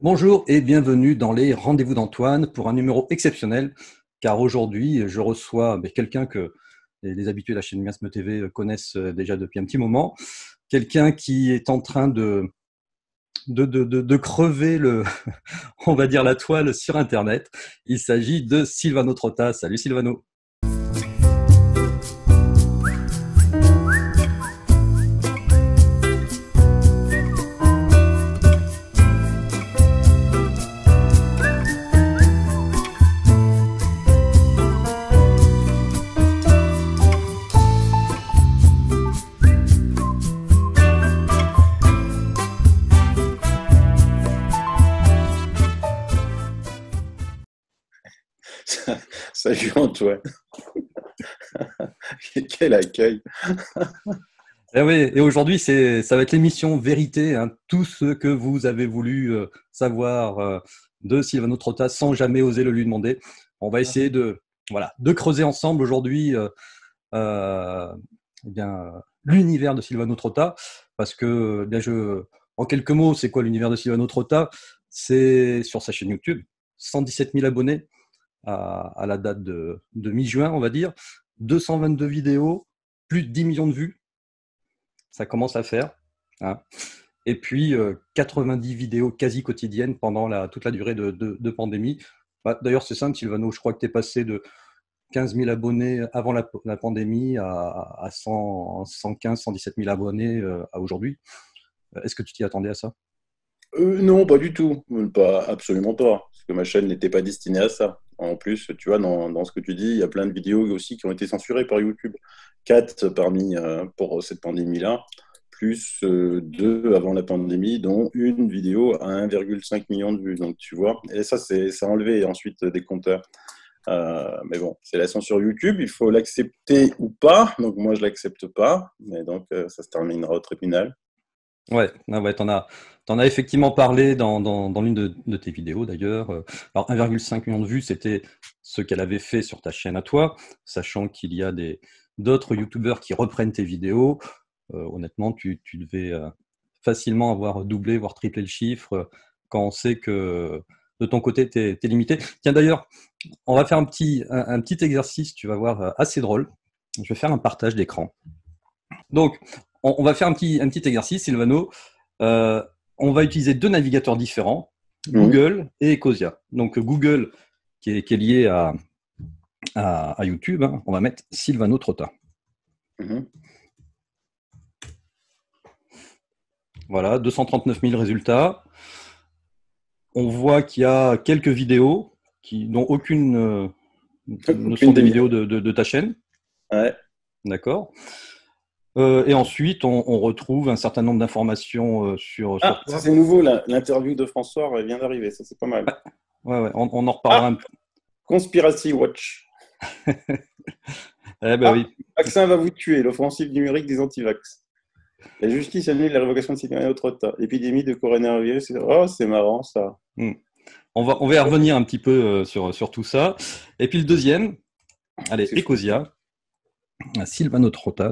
Bonjour et bienvenue dans les Rendez-vous d'Antoine pour un numéro exceptionnel, car aujourd'hui je reçois quelqu'un que les habitués de la chaîne Miasme TV connaissent déjà depuis un petit moment, quelqu'un qui est en train de crever on va dire la toile sur Internet. Il s'agit de Silvano Trotta. Salut Silvano. Salut Antoine. Quel accueil. Et oui, et aujourd'hui ça va être l'émission Vérité, hein, tout ce que vous avez voulu savoir de Silvano Trotta sans jamais oser le lui demander. On va essayer de creuser ensemble aujourd'hui euh, eh bien, l'univers de Silvano Trotta, parce que en quelques mots, c'est quoi l'univers de Silvano Trotta? C'est sur sa chaîne YouTube, 117 000 abonnés à la date de mi-juin, on va dire, 222 vidéos, plus de 10 millions de vues, ça commence à faire, hein. Et puis 90 vidéos quasi quotidiennes pendant toute la durée de pandémie. D'ailleurs, c'est simple, Silvano, je crois que tu es passé de 15 000 abonnés avant la pandémie à 115, 117 000 abonnés à aujourd'hui. Est-ce que tu t'y attendais à ça? Non, pas du tout. Pas, absolument pas. Parce que ma chaîne n'était pas destinée à ça. En plus, tu vois, dans ce que tu dis, il y a plein de vidéos aussi qui ont été censurées par YouTube. 4 parmi pour cette pandémie-là, plus 2 avant la pandémie, dont une vidéo à 1,5 million de vues. Donc, tu vois, et ça, c'est enlevé ensuite des compteurs. Mais bon, c'est la censure YouTube, il faut l'accepter ou pas. Donc, moi, je l'accepte pas. Mais donc, ça se terminera au tribunal. Ouais, ah ouais, t'en as effectivement parlé dans l'une de tes vidéos d'ailleurs. Alors 1,5 million de vues, c'était ce qu'elle avait fait sur ta chaîne à toi, sachant qu'il y a d'autres youtubeurs qui reprennent tes vidéos. Honnêtement, tu devais facilement avoir doublé, voire triplé le chiffre quand on sait que de ton côté, t'es limité. Tiens d'ailleurs, on va faire un petit exercice, tu vas voir, assez drôle. Je vais faire un partage d'écran. Donc, on va faire un petit exercice, Silvano. Euh, on va utiliser deux navigateurs différents, Mhm. Google et Ecosia. Donc, Google, qui est lié à YouTube, hein, on va mettre Silvano Trotta. Mhm. Voilà, 239 000 résultats. On voit qu'il y a quelques vidéos dont aucune ne sont Aucune des des vidéos miennes. de ta chaîne. Ouais. D'accord. Et ensuite, on retrouve un certain nombre d'informations sur Ah, ça toi. c'est nouveau, là. L'interview de François elle vient d'arriver, ça c'est pas mal. Ouais, on en reparlera Ah, un peu. Conspiracy Watch. Eh ben Ah, oui. vaccin va vous tuer, l'offensive numérique des antivax. La justice annule la révocation de citoyenneté au Trotta. Épidémie de coronavirus. Oh, c'est marrant ça. Hmm. On va y revenir un petit peu sur tout ça. Et puis le deuxième, allez, C'est fou. Ecosia, Silvano Trotta,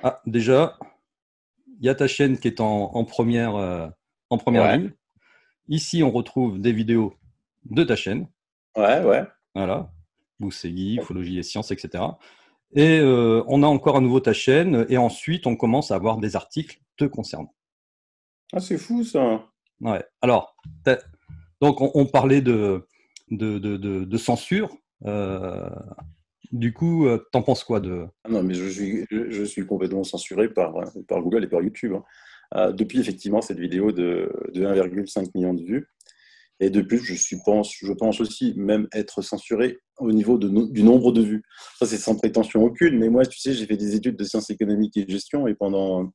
Ah, déjà, il y a ta chaîne qui est en première Ouais, ligne. Ici, on retrouve des vidéos de ta chaîne. ouais. Voilà, Bousségui, Ufologie et Sciences, etc. Et on a encore à nouveau ta chaîne. Et ensuite, on commence à avoir des articles te concernant. Ah, c'est fou ça. Ouais. Alors, donc, on parlait de censure. Euh, du coup, t'en penses quoi de... Ah non, mais je suis complètement censuré par Google et par YouTube, hein. Depuis effectivement cette vidéo de 1,5 million de vues. Et de plus, je pense aussi même être censuré au niveau du nombre de vues. Ça, c'est sans prétention aucune, mais moi, tu sais, j'ai fait des études de sciences économiques et gestion et pendant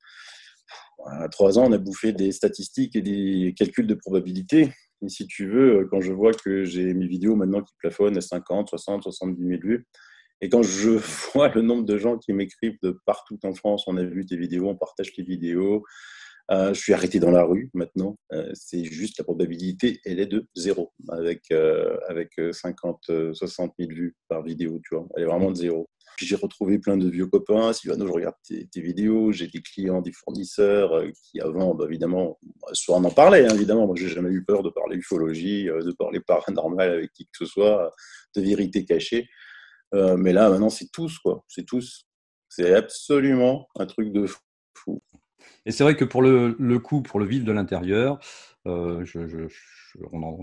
3 ans, on a bouffé des statistiques et des calculs de probabilité. Et si tu veux, quand je vois que j'ai mes vidéos maintenant qui plafonnent à 50, 60, 70 000 vues, et quand je vois le nombre de gens qui m'écrivent de partout en France, on a vu tes vidéos, on partage tes vidéos, Je suis arrêté dans la rue maintenant. C'est juste la probabilité, elle est de zéro avec 50, 60 000 vues par vidéo, tu vois. Elle est vraiment de zéro. Puis j'ai retrouvé plein de vieux copains. Sylvano, je regarde tes vidéos. J'ai des clients, des fournisseurs qui avant, bah, évidemment, soit on en parlait, hein, évidemment. Moi, j'ai jamais eu peur de parler ufologie, de parler paranormal avec qui que ce soit, de vérité cachée. Mais là, maintenant, c'est tous, quoi. C'est tous. C'est absolument un truc de fou. Et c'est vrai que pour le coup, pour le vivre de l'intérieur, on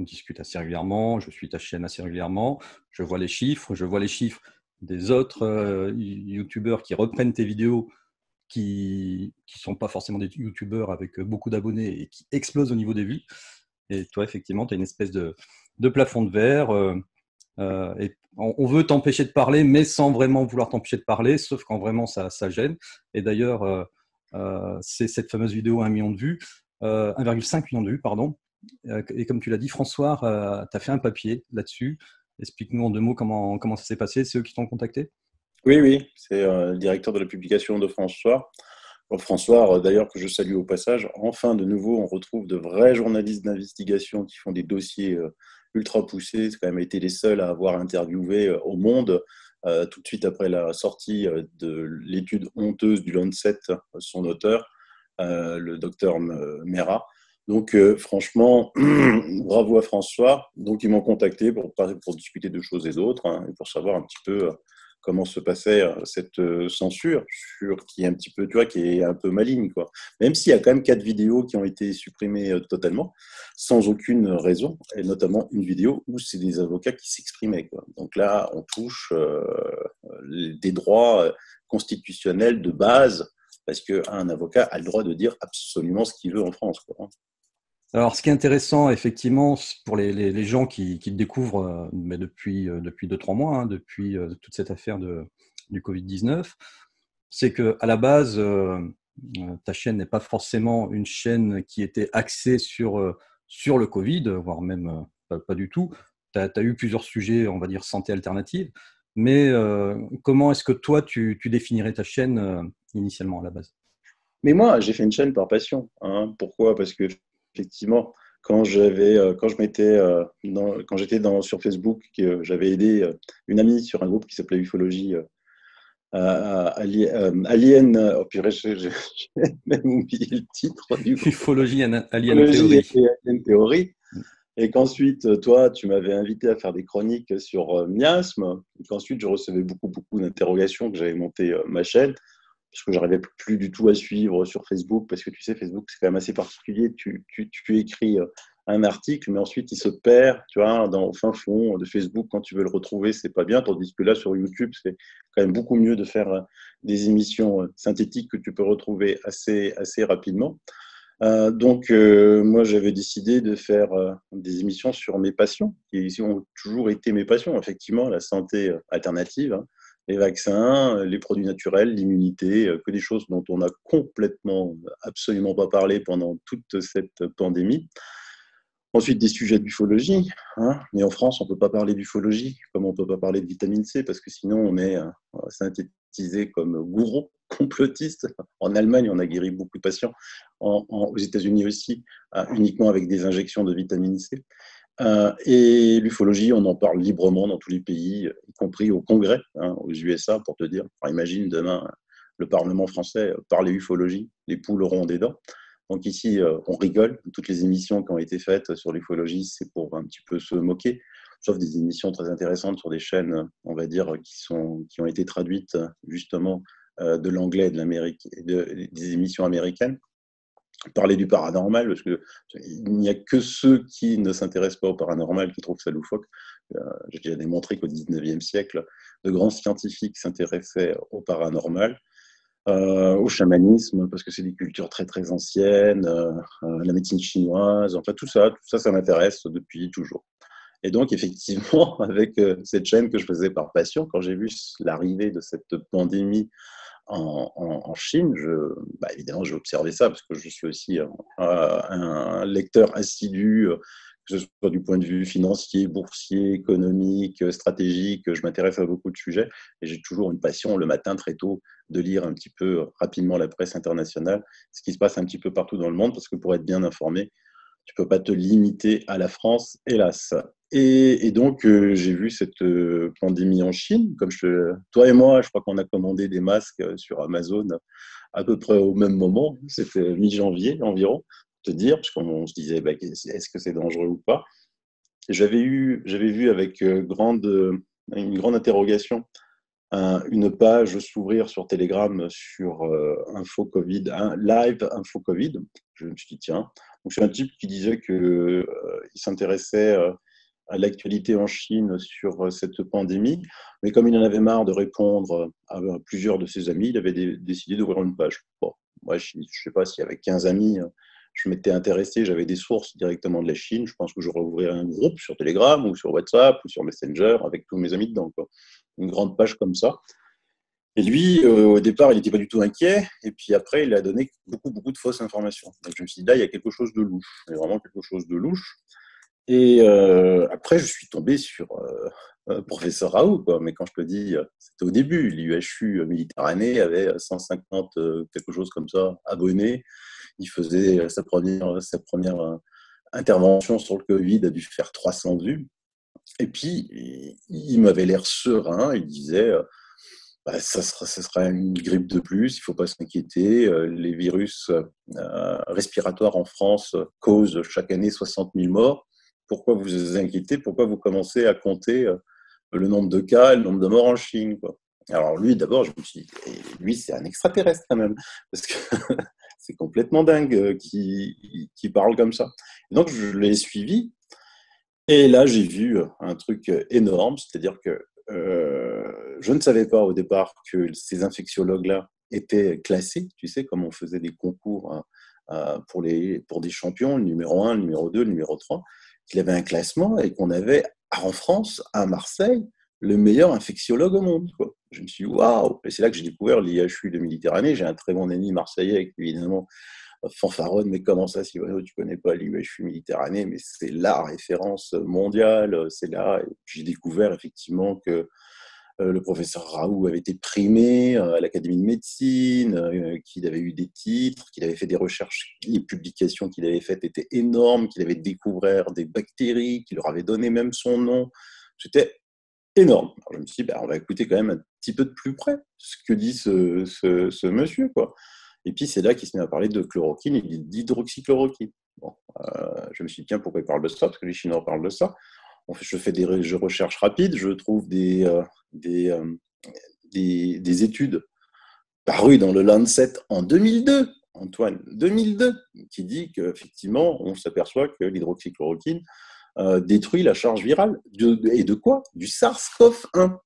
discute assez régulièrement, je suis ta chaîne assez régulièrement, je vois les chiffres des autres youtubeurs qui reprennent tes vidéos, qui ne sont pas forcément des youtubeurs avec beaucoup d'abonnés et qui explosent au niveau des vues. Et toi, effectivement, tu as une espèce de plafond de verre. Et on veut t'empêcher de parler, mais sans vraiment vouloir t'empêcher de parler, sauf quand vraiment ça gêne. Et d'ailleurs, c'est cette fameuse vidéo 1 million de vues, 1,5 million de vues, pardon. Et comme tu l'as dit, François, tu as fait un papier là-dessus. Explique-nous en 2 mots comment ça s'est passé. C'est eux qui t'ont contacté? Oui, oui, c'est le directeur de la publication de François. François, d'ailleurs, que je salue au passage. Enfin, de nouveau, on retrouve de vrais journalistes d'investigation qui font des dossiers ultra poussés. C'est quand même été les seuls à avoir interviewé au monde, tout de suite après la sortie de l'étude honteuse du Lancet, son auteur, le docteur Mera. Donc, franchement, bravo à François. Donc, ils m'ont contacté pour discuter de choses et d'autres, hein, et pour savoir un petit peu comment se passait cette censure qui est un petit peu, tu vois, qui est un peu maligne, quoi. Même s'il y a quand même 4 vidéos qui ont été supprimées totalement, sans aucune raison, et notamment une vidéo où c'est des avocats qui s'exprimaient, quoi. Donc là, on touche des droits constitutionnels de base, parce qu'un avocat a le droit de dire absolument ce qu'il veut en France, quoi. Alors, ce qui est intéressant, effectivement, pour les gens qui le découvrent depuis 2-3 mois, hein, depuis toute cette affaire du Covid-19, c'est qu'à la base, ta chaîne n'est pas forcément une chaîne qui était axée sur le Covid, voire même pas du tout. Tu as eu plusieurs sujets, on va dire, santé alternative. Mais comment est-ce que toi, tu définirais ta chaîne initialement à la base? Mais moi, j'ai fait une chaîne par passion, hein. Pourquoi? Parce que effectivement, quand j'étais sur Facebook, j'avais aidé une amie sur un groupe qui s'appelait Ufologie Alien. Oh purée, j'ai même oublié le titre du groupe. Ufologie Alien Ufologie Theory. et Alien Theory. Et qu'ensuite, toi, tu m'avais invité à faire des chroniques sur miasme. Et qu'ensuite, je recevais beaucoup, beaucoup d'interrogations, que j'avais monté ma chaîne, parce que j'arrivais plus du tout à suivre sur Facebook, parce que tu sais, Facebook, c'est quand même assez particulier. Tu écris un article, mais ensuite, il se perd, tu vois, dans le fin fond de Facebook. Quand tu veux le retrouver, c'est pas bien. Tandis que là, sur YouTube, c'est quand même beaucoup mieux de faire des émissions synthétiques que tu peux retrouver assez rapidement. Donc, moi, j'avais décidé de faire des émissions sur mes passions, qui ici ont toujours été mes passions, effectivement, la santé alternative, hein, les vaccins, les produits naturels, l'immunité, que des choses dont on a complètement, absolument pas parlé pendant toute cette pandémie. Ensuite, des sujets d'ufologie, hein, mais en France, on ne peut pas parler d'ufologie, comme on ne peut pas parler de vitamine C, parce que sinon, on est synthétisé comme gourou, complotiste. En Allemagne, on a guéri beaucoup de patients, aux États-Unis aussi, uniquement avec des injections de vitamine C. Et l'ufologie, on en parle librement dans tous les pays, y compris au Congrès, hein, aux USA, pour te dire. Enfin, imagine demain, le Parlement français parler ufologie, les poules auront des dents. Donc ici, on rigole. Toutes les émissions qui ont été faites sur l'ufologie, c'est pour un petit peu se moquer, sauf des émissions très intéressantes sur des chaînes, on va dire, qui ont été traduites justement de l'anglais et de l'amérique, des émissions américaines. Parler du paranormal, parce qu'il n'y a que ceux qui ne s'intéressent pas au paranormal qui trouvent ça loufoque. J'ai déjà démontré qu'au XIXe siècle, de grands scientifiques s'intéressaient au paranormal. Au chamanisme, parce que c'est des cultures très très anciennes, la médecine chinoise, enfin tout ça, ça m'intéresse depuis toujours. Et donc effectivement, avec cette chaîne que je faisais par passion, quand j'ai vu l'arrivée de cette pandémie en Chine, évidemment j'ai observé ça, parce que je suis aussi un lecteur assidu, que ce soit du point de vue financier, boursier, économique, stratégique. Je m'intéresse à beaucoup de sujets et j'ai toujours une passion le matin très tôt de lire un petit peu rapidement la presse internationale, ce qui se passe un petit peu partout dans le monde, parce que pour être bien informé, tu ne peux pas te limiter à la France, hélas. Et donc, j'ai vu cette pandémie en Chine. Toi et moi, je crois qu'on a commandé des masques sur Amazon à peu près au même moment. C'était mi-janvier environ, pour te dire, parce qu'on se disait, bah, est-ce que c'est dangereux ou pas. Et j'avais vu avec une grande interrogation une page s'ouvrir sur Telegram sur Info Covid, un live Info Covid. Je me suis dit, tiens. Donc, c'est un type qui disait qu'il s'intéressait à l'actualité en Chine sur cette pandémie, mais comme il en avait marre de répondre à plusieurs de ses amis, il avait décidé d'ouvrir une page. Bon, moi, je ne sais pas si avec 15 amis, je m'étais intéressé, j'avais des sources directement de la Chine, je pense que j'aurais ouvert un groupe sur Telegram ou sur WhatsApp ou sur Messenger avec tous mes amis dedans, quoi. Une grande page comme ça. Et lui, au départ, il n'était pas du tout inquiet. Et puis après, il a donné beaucoup de fausses informations. Donc je me suis dit, là, il y a quelque chose de louche. Il y a vraiment quelque chose de louche. Et après, je suis tombé sur professeur Raoult, quoi. Mais quand je te dis, c'était au début. L'IUHU Méditerranée avait 150, quelque chose comme ça, abonnés. Il faisait sa première intervention sur le Covid, a dû faire 300 vues. Et puis, il m'avait l'air serein. Il disait, bah, ça sera une grippe de plus, il ne faut pas s'inquiéter. Les virus respiratoires en France causent chaque année 60 000 morts. Pourquoi vous vous inquiétez? Pourquoi vous commencez à compter le nombre de cas, le nombre de morts en Chine, quoi? Alors lui, d'abord, je me suis dit, lui, c'est un extraterrestre quand même, parce que c'est complètement dingue qui parle comme ça. Et donc, je l'ai suivi, et là, j'ai vu un truc énorme, c'est-à-dire que je ne savais pas au départ que ces infectiologues-là étaient classés, tu sais, comme on faisait des concours pour des champions, le numéro 1, le numéro 2, le numéro 3, qu'il avait un classement et qu'on avait en France, à Marseille, le meilleur infectiologue au monde, quoi. Je me suis dit, waouh! Et c'est là que j'ai découvert l'IHU de Méditerranée. J'ai un très bon ami marseillais, évidemment, fanfaronne, mais comment ça, Sylvano, tu connais pas l'IHU Méditerranée? Mais c'est la référence mondiale, c'est là. Et puis j'ai découvert effectivement que le professeur Raoult avait été primé à l'Académie de médecine, qu'il avait eu des titres, qu'il avait fait des recherches, les publications qu'il avait faites étaient énormes, qu'il avait découvert des bactéries, qu'il leur avait donné même son nom. C'était énorme. Alors je me suis dit, bah, on va écouter quand même un petit peu de plus près ce que dit ce monsieur, quoi. Et puis c'est là qu'il se met à parler de chloroquine et d'hydroxychloroquine. Bon, je me suis dit, tiens, pourquoi il parle de ça? Parce que les Chinois parlent de ça. Je fais des recherches rapides, je trouve des études parues dans le Lancet en 2002, Antoine, 2002, qui dit qu'effectivement, on s'aperçoit que l'hydroxychloroquine détruit la charge virale. Et de quoi? Du SARS-CoV-1,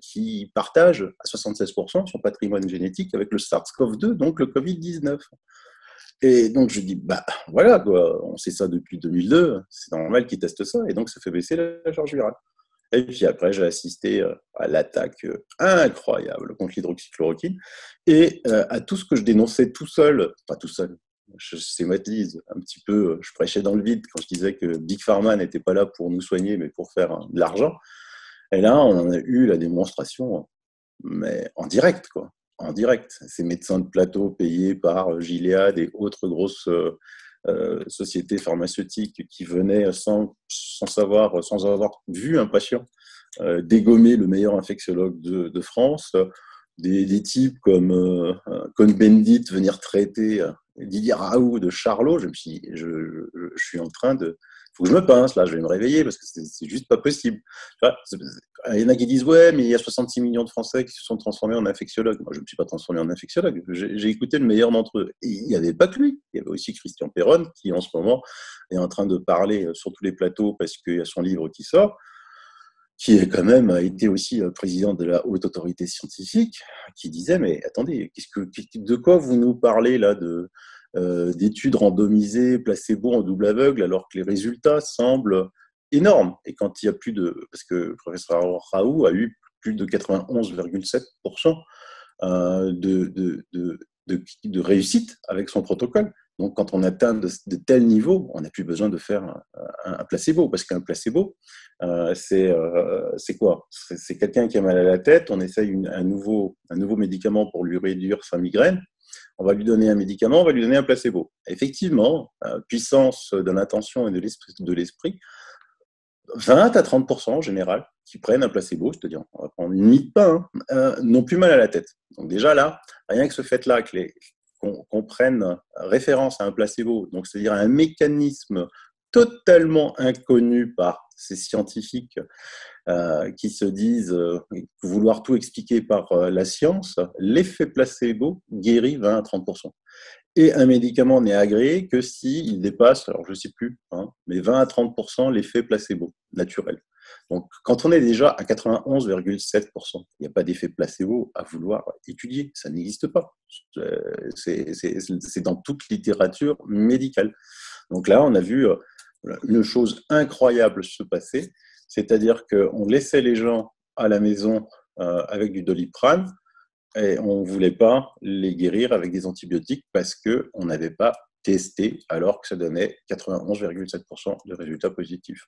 qui partage à 76% son patrimoine génétique avec le SARS-CoV-2, donc le Covid-19. Et donc, je dis, bah voilà, quoi, on sait ça depuis 2002, c'est normal qu'ils testent ça, et donc ça fait baisser la charge virale. Et puis après, j'ai assisté à l'attaque incroyable contre l'hydroxychloroquine et à tout ce que je dénonçais tout seul, pas tout seul, je schématise un petit peu, je prêchais dans le vide quand je disais que Big Pharma n'était pas là pour nous soigner, mais pour faire de l'argent. Et là, on en a eu la démonstration, mais en direct, quoi. En direct. Ces médecins de plateau payés par Gilead et autres grosses sociétés pharmaceutiques qui venaient sans avoir vu un patient, dégommer le meilleur infectiologue de France, des types comme Cohn-Bendit venir traiter Didier Raoult de Charlot. Je suis en train de... Il faut que je me pince, là, je vais me réveiller parce que c'est juste pas possible. Il y en a qui disent, ouais, mais il y a 66 millions de Français qui se sont transformés en infectiologues. Moi, je ne me suis pas transformé en infectiologue. J'ai écouté le meilleur d'entre eux. Et il n'y avait pas que lui. Il y avait aussi Christian Perron qui, en ce moment, est en train de parler sur tous les plateaux parce qu'il y a son livre qui sort, qui est quand même a été aussi président de la haute autorité scientifique, qui disait, mais attendez, de quoi vous nous parlez là d'études randomisées, placebo en double aveugle, alors que les résultats semblent énormes. Et quand il y a plus de... Parce que le professeur Raoult a eu plus de 91,7% de réussite avec son protocole. Donc, quand on atteint de tels niveaux, on n'a plus besoin de faire un placebo, parce qu'un placebo, c'est quoi? C'est quelqu'un qui a mal à la tête, on essaye un nouveau médicament pour lui réduire sa migraine, on va lui donner un médicament, on va lui donner un placebo. Effectivement, puissance de l'intention et de l'esprit, 20 à 30% en général, qui prennent un placebo, c'est-à-dire, on va prendre une mie de pain, n'ont plus mal à la tête. Donc déjà là, rien que ce fait-là, qu'on prenne référence à un placebo, donc c'est-à-dire un mécanisme totalement inconnu par ces scientifiques qui se disent vouloir tout expliquer par la science, l'effet placebo guérit 20 à 30%. Et un médicament n'est agréé que s'il dépasse, alors je ne sais plus, mais 20 à 30% l'effet placebo naturel. Donc, quand on est déjà à 91,7%, il n'y a pas d'effet placebo à vouloir étudier, ça n'existe pas. C'est dans toute littérature médicale. Donc là, on a vu une chose incroyable se passer, c'est-à-dire qu'on laissait les gens à la maison avec du Doliprane, et on ne voulait pas les guérir avec des antibiotiques parce qu'on n'avait pas testé alors que ça donnait 91,7% de résultats positifs.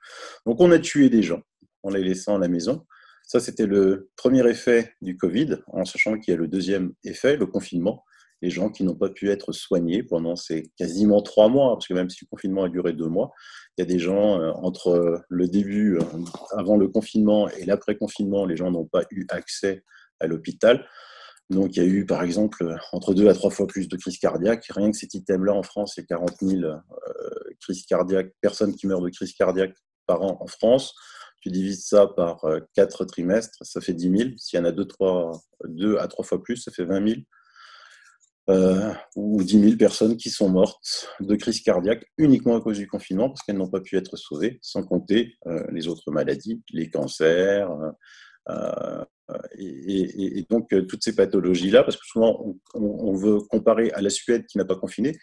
Donc on a tué des gens en les laissant à la maison. Ça, c'était le premier effet du Covid, en sachant qu'il y a le deuxième effet, le confinement. Les gens qui n'ont pas pu être soignés pendant ces quasiment 3 mois, parce que même si le confinement a duré 2 mois, il y a des gens, entre le début, avant le confinement et l'après-confinement, les gens n'ont pas eu accès à l'hôpital. Donc, il y a eu, par exemple, entre 2 à 3 fois plus de crises cardiaques. Rien que cet item-là, en France, il y a 40 000 crises cardiaques, personnes qui meurent de crise cardiaque par an en France. Tu divises ça par 4 trimestres, ça fait 10 000. S'il y en a 2 à 3 fois plus, ça fait 20 000. Ou 10 000 personnes qui sont mortes de crise cardiaque uniquement à cause du confinement parce qu'elles n'ont pas pu être sauvées, sans compter les autres maladies, les cancers, et donc toutes ces pathologies-là, parce que souvent on veut comparer à la Suède qui n'a pas confiné,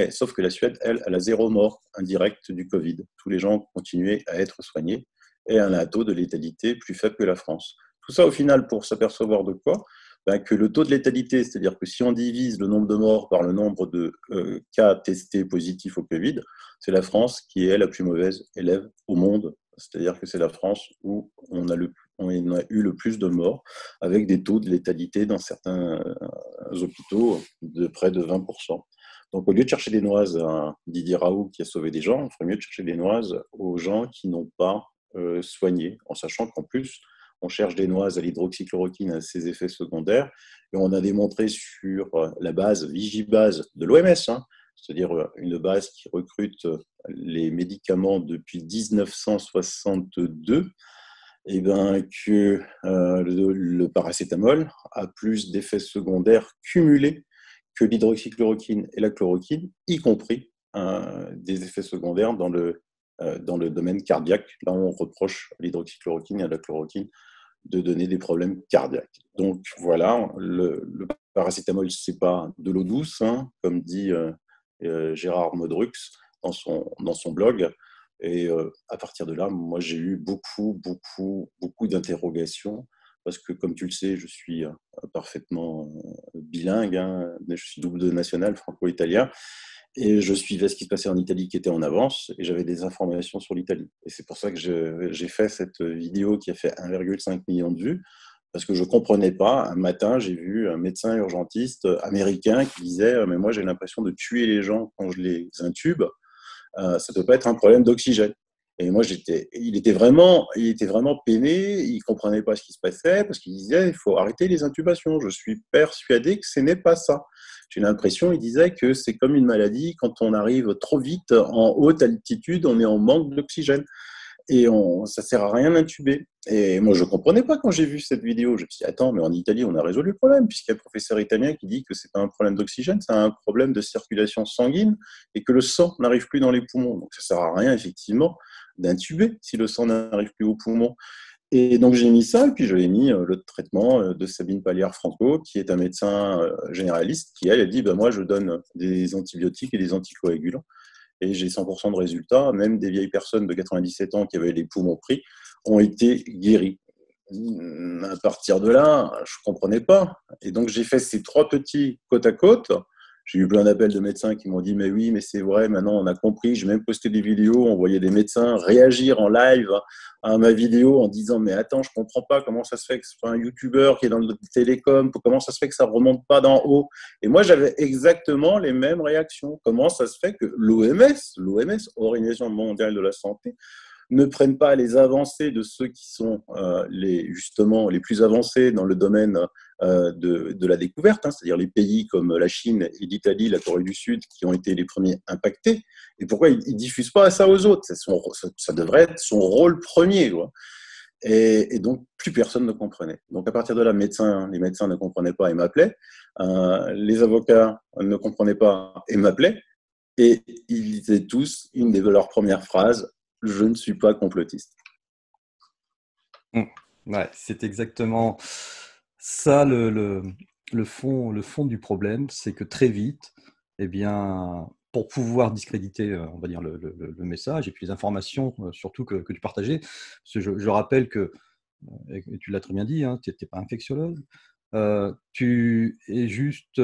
sauf que la Suède, elle a 0 mort indirecte du Covid. Tous les gens continuaient à être soignés et elle a un taux de létalité plus faible que la France. Tout ça au final pour s'apercevoir de quoi? Que le taux de létalité, c'est-à-dire que si on divise le nombre de morts par le nombre de cas testés positifs au Covid, c'est la France qui est la plus mauvaise élève au monde. C'est-à-dire que c'est la France où on a eu le plus de morts, avec des taux de létalité dans certains hôpitaux de près de 20%. Donc au lieu de chercher des noises à Didier Raoult qui a sauvé des gens, il ferait mieux de chercher des noises aux gens qui n'ont pas soigné, en sachant qu'en plus, on cherche des noises à l'hydroxychloroquine, à ses effets secondaires, et on a démontré sur la base Vigibase de l'OMS, c'est-à-dire une base qui recrute les médicaments depuis 1962, et que le paracétamol a plus d'effets secondaires cumulés que l'hydroxychloroquine et la chloroquine, y compris des effets secondaires dans le domaine cardiaque. Là, on reproche à l'hydroxychloroquine et à la chloroquine de donner des problèmes cardiaques. Donc voilà, le paracétamol, c'est pas de l'eau douce, comme dit Gérard Modrux dans son blog. Et à partir de là, moi, j'ai eu beaucoup d'interrogations parce que, comme tu le sais, je suis parfaitement bilingue, je suis double de national, franco-italien. Et je suivais ce qui se passait en Italie qui était en avance et j'avais des informations sur l'Italie. Et c'est pour ça que j'ai fait cette vidéo qui a fait 1,5 million de vues parce que je ne comprenais pas. Un matin, j'ai vu un médecin urgentiste américain qui disait « Mais moi, j'ai l'impression de tuer les gens quand je les intube. Ça ne peut pas être un problème d'oxygène. » Et moi, il était vraiment peiné, il ne comprenait pas ce qui se passait parce qu'il disait « Il faut arrêter les intubations. Je suis persuadé que ce n'est pas ça. » J'ai l'impression, il disait que c'est comme une maladie, quand on arrive trop vite en haute altitude, on est en manque d'oxygène et ça ne sert à rien d'intuber. Et moi, je ne comprenais pas quand j'ai vu cette vidéo. Je me suis dit, attends, mais en Italie, on a résolu le problème, puisqu'il y a un professeur italien qui dit que ce n'est pas un problème d'oxygène, c'est un problème de circulation sanguine et que le sang n'arrive plus dans les poumons. Donc, ça ne sert à rien, effectivement, d'intuber si le sang n'arrive plus aux poumons. Et donc j'ai mis ça, et puis j'avais mis le traitement de Sabine Palliard-Franco, qui est un médecin généraliste, qui elle a dit moi je donne des antibiotiques et des anticoagulants, et j'ai 100% de résultats. Même des vieilles personnes de 97 ans qui avaient les poumons pris ont été guéries. À partir de là, je ne comprenais pas. Et donc j'ai fait ces 3 petits côte à côte, J'ai eu plein d'appels de médecins qui m'ont dit « Mais oui, mais c'est vrai, maintenant on a compris. » J'ai même posté des vidéos, on voyait des médecins réagir en live à ma vidéo en disant « Mais attends, je ne comprends pas comment ça se fait que ce soit un youtubeur qui est dans le télécom, comment ça se fait que ça ne remonte pas d'en haut ?» Et moi, j'avais exactement les mêmes réactions. Comment ça se fait que l'OMS, Organisation mondiale de la santé, ne prennent pas les avancées de ceux qui sont justement les plus avancés dans le domaine de la découverte, hein, c'est-à-dire les pays comme la Chine et l'Italie, la Corée du Sud, qui ont été les premiers impactés. Et pourquoi ils ne diffusent pas ça aux autres? Ça devrait être son rôle premier, quoi. Et donc, plus personne ne comprenait. Donc, à partir de là, les médecins ne comprenaient pas et m'appelaient. Les avocats ne comprenaient pas et m'appelaient. Et ils disaient tous une de leurs premières phrases: je ne suis pas complotiste. Ouais, c'est exactement ça le fond du problème, c'est que très vite, eh bien, pour pouvoir discréditer, on va dire, le message et puis les informations surtout que tu partageais, parce que je rappelle que, et tu l'as très bien dit, hein, tu n'es pas infectiologue, tu es juste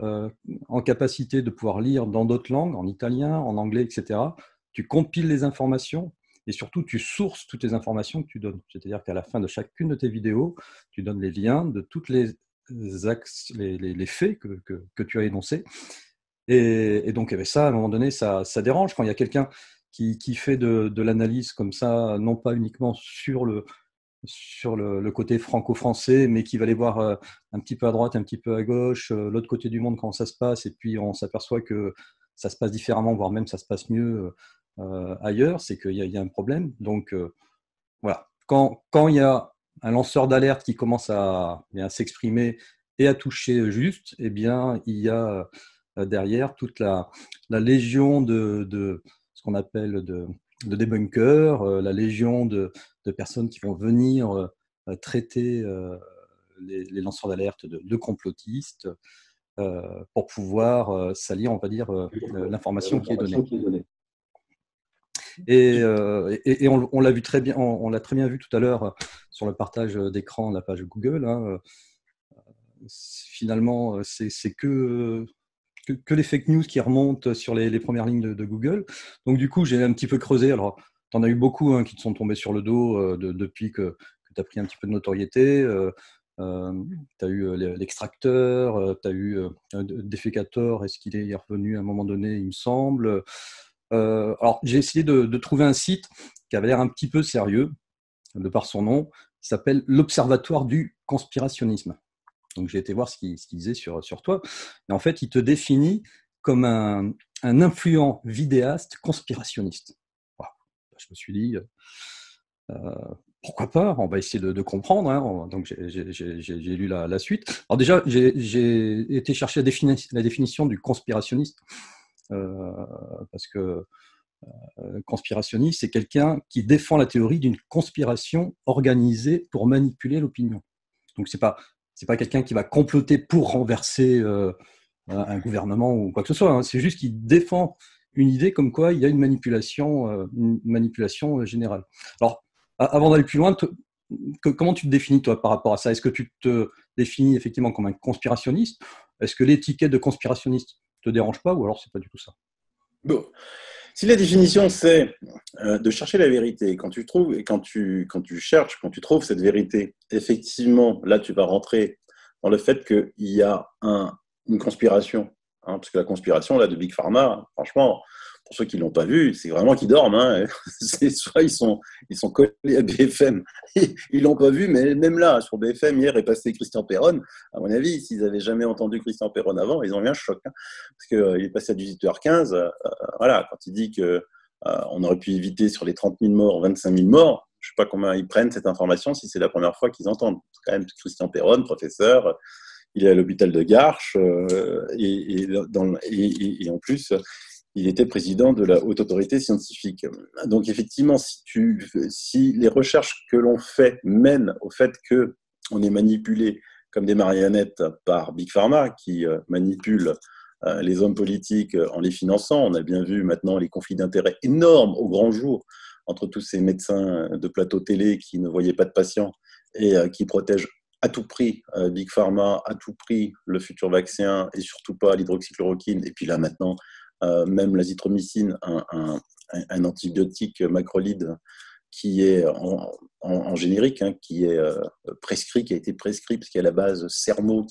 en capacité de pouvoir lire dans d'autres langues, en italien, en anglais, etc. Tu compiles les informations et surtout tu sources toutes les informations que tu donnes. C'est-à-dire qu'à la fin de chacune de tes vidéos, tu donnes les liens de toutes les axes, les faits que tu as énoncés. Et donc, ça, à un moment donné, ça dérange quand il y a quelqu'un qui fait de l'analyse comme ça, non pas uniquement sur le côté franco-français, mais qui va aller voir un petit peu à droite, un petit peu à gauche, l'autre côté du monde, comment ça se passe, et puis on s'aperçoit que ça se passe différemment, voire même ça se passe mieux ailleurs, c'est qu'il y a un problème. Donc, voilà. Quand il y a un lanceur d'alerte qui commence à s'exprimer et à toucher juste, eh bien, il y a derrière toute la légion de ce qu'on appelle de débunkers, la légion de personnes qui vont venir traiter les lanceurs d'alerte de complotistes pour pouvoir salir, on va dire, l'information qui est donnée. Et on l'a vu très bien, on l'a très bien vu tout à l'heure sur le partage d'écran de la page Google. Hein. Finalement, c'est que les fake news qui remontent sur les premières lignes de Google. Donc du coup, j'ai un petit peu creusé. Alors, tu en as eu beaucoup hein, qui te sont tombés sur le dos depuis que tu as pris un petit peu de notoriété. Tu as eu l'extracteur, tu as eu Defecator, est-ce qu'il est revenu à un moment donné, il me semble. Alors, j'ai essayé de trouver un site qui avait l'air un petit peu sérieux, de par son nom, qui s'appelle l'Observatoire du conspirationnisme. Donc, j'ai été voir ce qu'il disait sur toi. Et en fait, il te définit comme un influent vidéaste conspirationniste. Voilà. Je me suis dit, pourquoi pas? On va essayer de comprendre. Hein. Donc, j'ai lu la suite. Alors déjà, j'ai été chercher la définition du conspirationniste. Parce que conspirationniste, c'est quelqu'un qui défend la théorie d'une conspiration organisée pour manipuler l'opinion. Donc, c'est pas quelqu'un qui va comploter pour renverser un gouvernement ou quoi que ce soit. Hein. C'est juste qu'il défend une idée comme quoi il y a une manipulation générale. Alors, avant d'aller plus loin, comment tu te définis, toi, par rapport à ça? Est-ce que tu te définis effectivement comme un conspirationniste? Est-ce que l'étiquette de conspirationniste te dérange pas ou alors c'est pas du tout ça? Bon. Si la définition c'est de chercher la vérité, quand tu cherches, quand tu trouves cette vérité, effectivement, là tu vas rentrer dans le fait qu'il y a une conspiration. Hein, parce que la conspiration là, de Big Pharma, franchement, pour ceux qui ne l'ont pas vu, c'est vraiment qu'ils dorment. Hein. Soit ils sont collés à BFM, ils ne l'ont pas vu, mais même là, sur BFM, hier est passé Christian Perron. À mon avis, s'ils n'avaient jamais entendu Christian Perron avant, ils ont eu un choc. Hein, parce qu'il est passé à 18h15. Voilà, quand il dit qu'on aurait pu éviter sur les 30 000 morts, 25 000 morts, je ne sais pas comment ils prennent cette information si c'est la première fois qu'ils entendent. C'est quand même Christian Perron, professeur, il est à l'hôpital de Garches et en plus, il était président de la Haute Autorité Scientifique. Donc effectivement, si les recherches que l'on fait mènent au fait qu'on est manipulé comme des marionnettes par Big Pharma, qui manipule les hommes politiques en les finançant, on a bien vu maintenant les conflits d'intérêts énormes au grand jour entre tous ces médecins de plateau télé qui ne voyaient pas de patients et qui protègent à tout prix Big Pharma, à tout prix le futur vaccin et surtout pas l'hydroxychloroquine. Et puis là maintenant, même l'azithromycine, un antibiotique macrolide qui est en générique, hein, qui est prescrit, qui a été prescrit, parce qu'il y a la base Cerno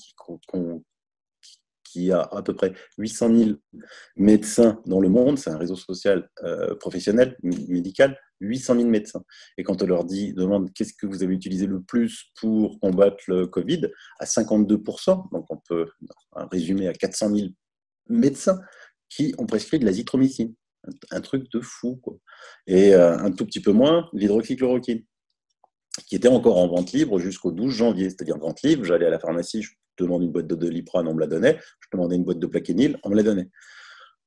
qui a à peu près 800 000 médecins dans le monde, c'est un réseau social professionnel, médical, 800 000 médecins. Et quand on leur demande qu'est-ce que vous avez utilisé le plus pour combattre le Covid, à 52%, donc on peut résumer à 400 000 médecins qui ont prescrit de l'azithromycine. Un truc de fou, quoi. Et un tout petit peu moins l'hydroxychloroquine, qui était encore en vente libre jusqu'au 12 janvier. C'est-à-dire vente libre, j'allais à la pharmacie, je demandais une boîte de Doliprane, on me la donnait. Je demandais une boîte de Plaquenil, on me la donnait.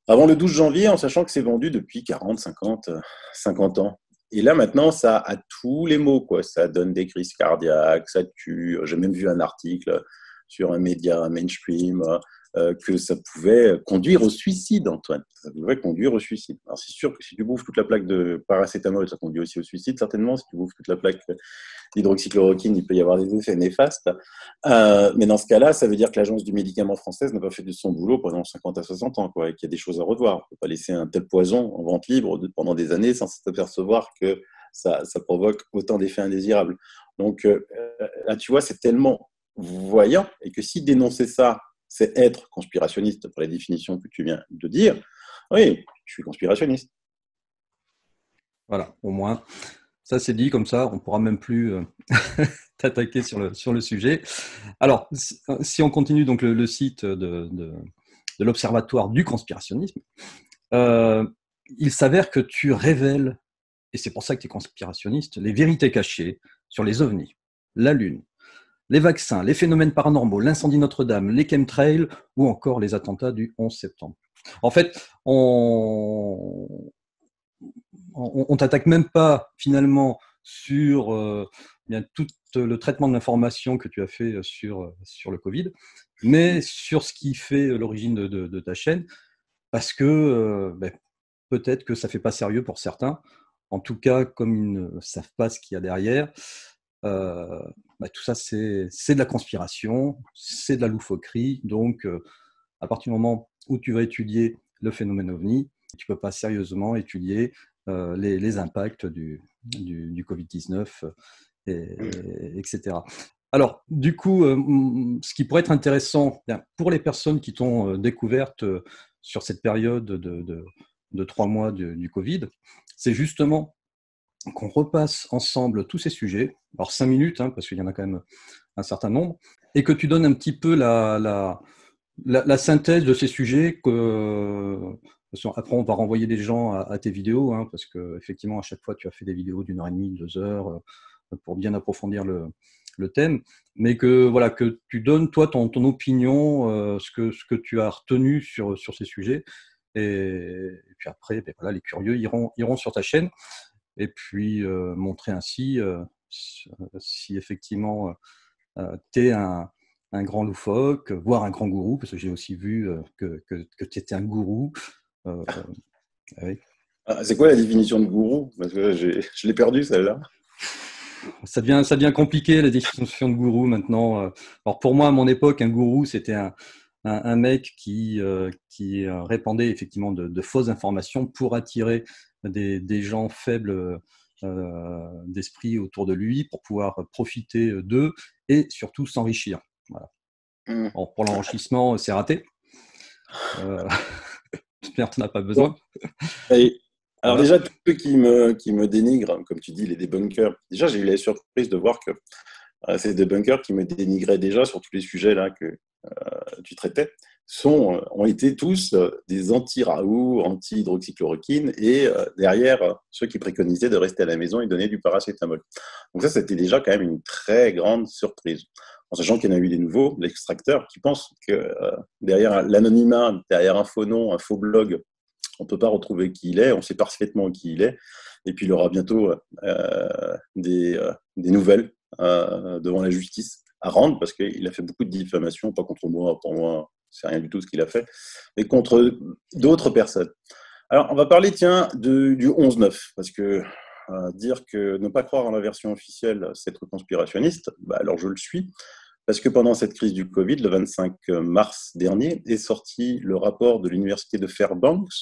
Avant le 12 janvier, en sachant que c'est vendu depuis 40, 50, 50 ans. Et là, maintenant, ça a tous les maux, quoi. Ça donne des crises cardiaques, ça tue. J'ai même vu un article sur un média mainstream que ça pouvait conduire au suicide, Antoine. Ça pouvait conduire au suicide. Alors, c'est sûr que si tu bouffes toute la plaque de paracétamol, ça conduit aussi au suicide, certainement. Si tu bouffes toute la plaque d'hydroxychloroquine, il peut y avoir des effets néfastes. Mais dans ce cas-là, ça veut dire que l'Agence du médicament française n'a pas fait de son boulot pendant 50 à 60 ans, quoi, et qu'il y a des choses à revoir. On ne peut pas laisser un tel poison en vente libre pendant des années sans s'apercevoir que ça provoque autant d'effets indésirables. Donc là, tu vois, c'est tellement voyant, et que si dénoncer ça, c'est être conspirationniste pour la définition que tu viens de dire, oui, je suis conspirationniste. Voilà, au moins, ça c'est dit, comme ça, on ne pourra même plus t'attaquer sur le sujet. Alors, si on continue donc le site de l'Observatoire du conspirationnisme, il s'avère que tu révèles, et c'est pour ça que tu es conspirationniste, les vérités cachées sur les ovnis, la Lune, les vaccins, les phénomènes paranormaux, l'incendie Notre-Dame, les chemtrails ou encore les attentats du 11 septembre. En fait, on t'attaque même pas finalement sur bien tout le traitement de l'information que tu as fait sur le Covid, mais sur ce qui fait l'origine de ta chaîne, parce que peut-être que ça fait pas sérieux pour certains. En tout cas, comme ils ne savent pas ce qu'il y a derrière, tout ça c'est de la conspiration, c'est de la loufoquerie. Donc, à partir du moment où tu vas étudier le phénomène OVNI, tu ne peux pas sérieusement étudier les impacts du Covid-19, etc. Alors, du coup, ce qui pourrait être intéressant pour les personnes qui t'ont découverte sur cette période de 3 mois du Covid, c'est justement qu'on repasse ensemble tous ces sujets, alors 5 minutes, parce qu'il y en a quand même un certain nombre, et que tu donnes un petit peu la synthèse de ces sujets. Après, on va renvoyer des gens à tes vidéos, parce qu'effectivement, à chaque fois, tu as fait des vidéos d'1h30, 2 heures, pour bien approfondir le thème, mais que tu donnes, toi, ton opinion, ce que tu as retenu sur ces sujets. Et puis après, les curieux iront sur ta chaîne, et puis montrer ainsi si effectivement tu es un grand loufoque, voire un grand gourou, parce que j'ai aussi vu que tu étais un gourou. Oui. C'est quoi la définition de gourou? Parce que je l'ai perdu, celle-là. Ça devient compliqué, la définition de gourou maintenant. Alors pour moi, à mon époque, un gourou, c'était un mec qui répandait effectivement de fausses informations pour attirer des gens faibles d'esprit autour de lui, pour pouvoir profiter d'eux et surtout s'enrichir. Voilà. Bon, pour l'enrichissement, c'est raté. J'espère que tu n'en as pas besoin. Et, alors déjà, tous ceux qui me dénigrent, comme tu dis, les débunkers, déjà j'ai eu la surprise de voir que ces débunkers qui me dénigraient déjà sur tous les sujets là que tu traitais, ont été tous des anti-Raoult, anti-hydroxychloroquine, et derrière ceux qui préconisaient de rester à la maison et donner du paracétamol. Donc ça, c'était déjà quand même une très grande surprise. En sachant qu'il y en a eu des nouveaux, l'extracteur, qui pensent que derrière l'anonymat, derrière un faux nom, un faux blog, on ne peut pas retrouver qui il est, on sait parfaitement qui il est, et puis il aura bientôt des nouvelles devant la justice à rendre, parce qu'il a fait beaucoup de diffamations, pas contre moi, pour moi, c'est rien du tout ce qu'il a fait, mais contre d'autres personnes. Alors, on va parler, tiens, du 11-9, parce que dire que ne pas croire en la version officielle, c'est être conspirationniste, alors je le suis. Parce que pendant cette crise du Covid, le 25 mars dernier, est sorti le rapport de l'université de Fairbanks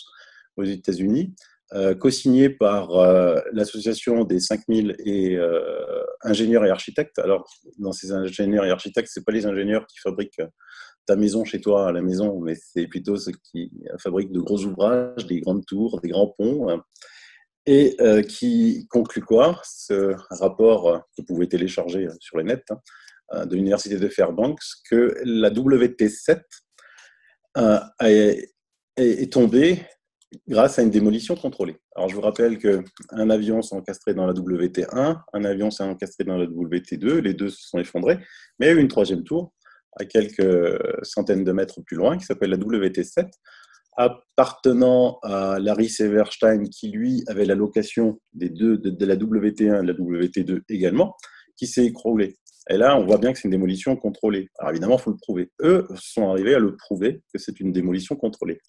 aux États-Unis, co-signé par l'association des 5000 ingénieurs et architectes. Alors, dans ces ingénieurs et architectes, ce n'est pas les ingénieurs qui fabriquent ta maison chez toi à la maison, mais c'est plutôt ceux qui fabriquent de gros ouvrages, des grandes tours, des grands ponts, et qui conclut quoi? Ce rapport que vous pouvez télécharger sur le net, de l'université de Fairbanks, que la WT7 est tombée grâce à une démolition contrôlée. Alors je vous rappelle qu'un avion s'est encastré dans la WT1, un avion s'est encastré dans la WT2, les deux se sont effondrés, mais il y a eu une troisième tour à quelques centaines de mètres plus loin qui s'appelle la WT7, appartenant à Larry Silverstein, qui lui avait la location des deux, de la WT1 et de la WT2 également, qui s'est écroulée. Et là, on voit bien que c'est une démolition contrôlée. Alors évidemment, il faut le prouver. Eux sont arrivés à le prouver que c'est une démolition contrôlée.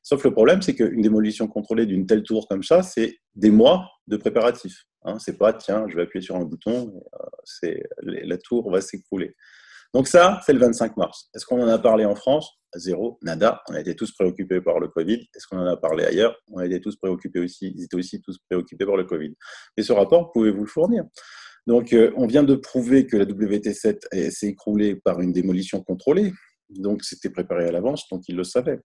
Sauf le problème, c'est qu'une démolition contrôlée d'une telle tour comme ça, c'est des mois de préparatifs. C'est pas, tiens, je vais appuyer sur un bouton, la tour va s'écrouler. Donc ça, c'est le 25 mars. Est-ce qu'on en a parlé en France? Zéro, nada. On a été tous préoccupés par le Covid. Est-ce qu'on en a parlé ailleurs? On a été tous préoccupés aussi. Ils étaient aussi tous préoccupés par le Covid. Et ce rapport, pouvez-vous le fournir? Donc, on vient de prouver que la WT7 s'est écroulée par une démolition contrôlée. Donc, c'était préparé à l'avance, donc ils le savaient.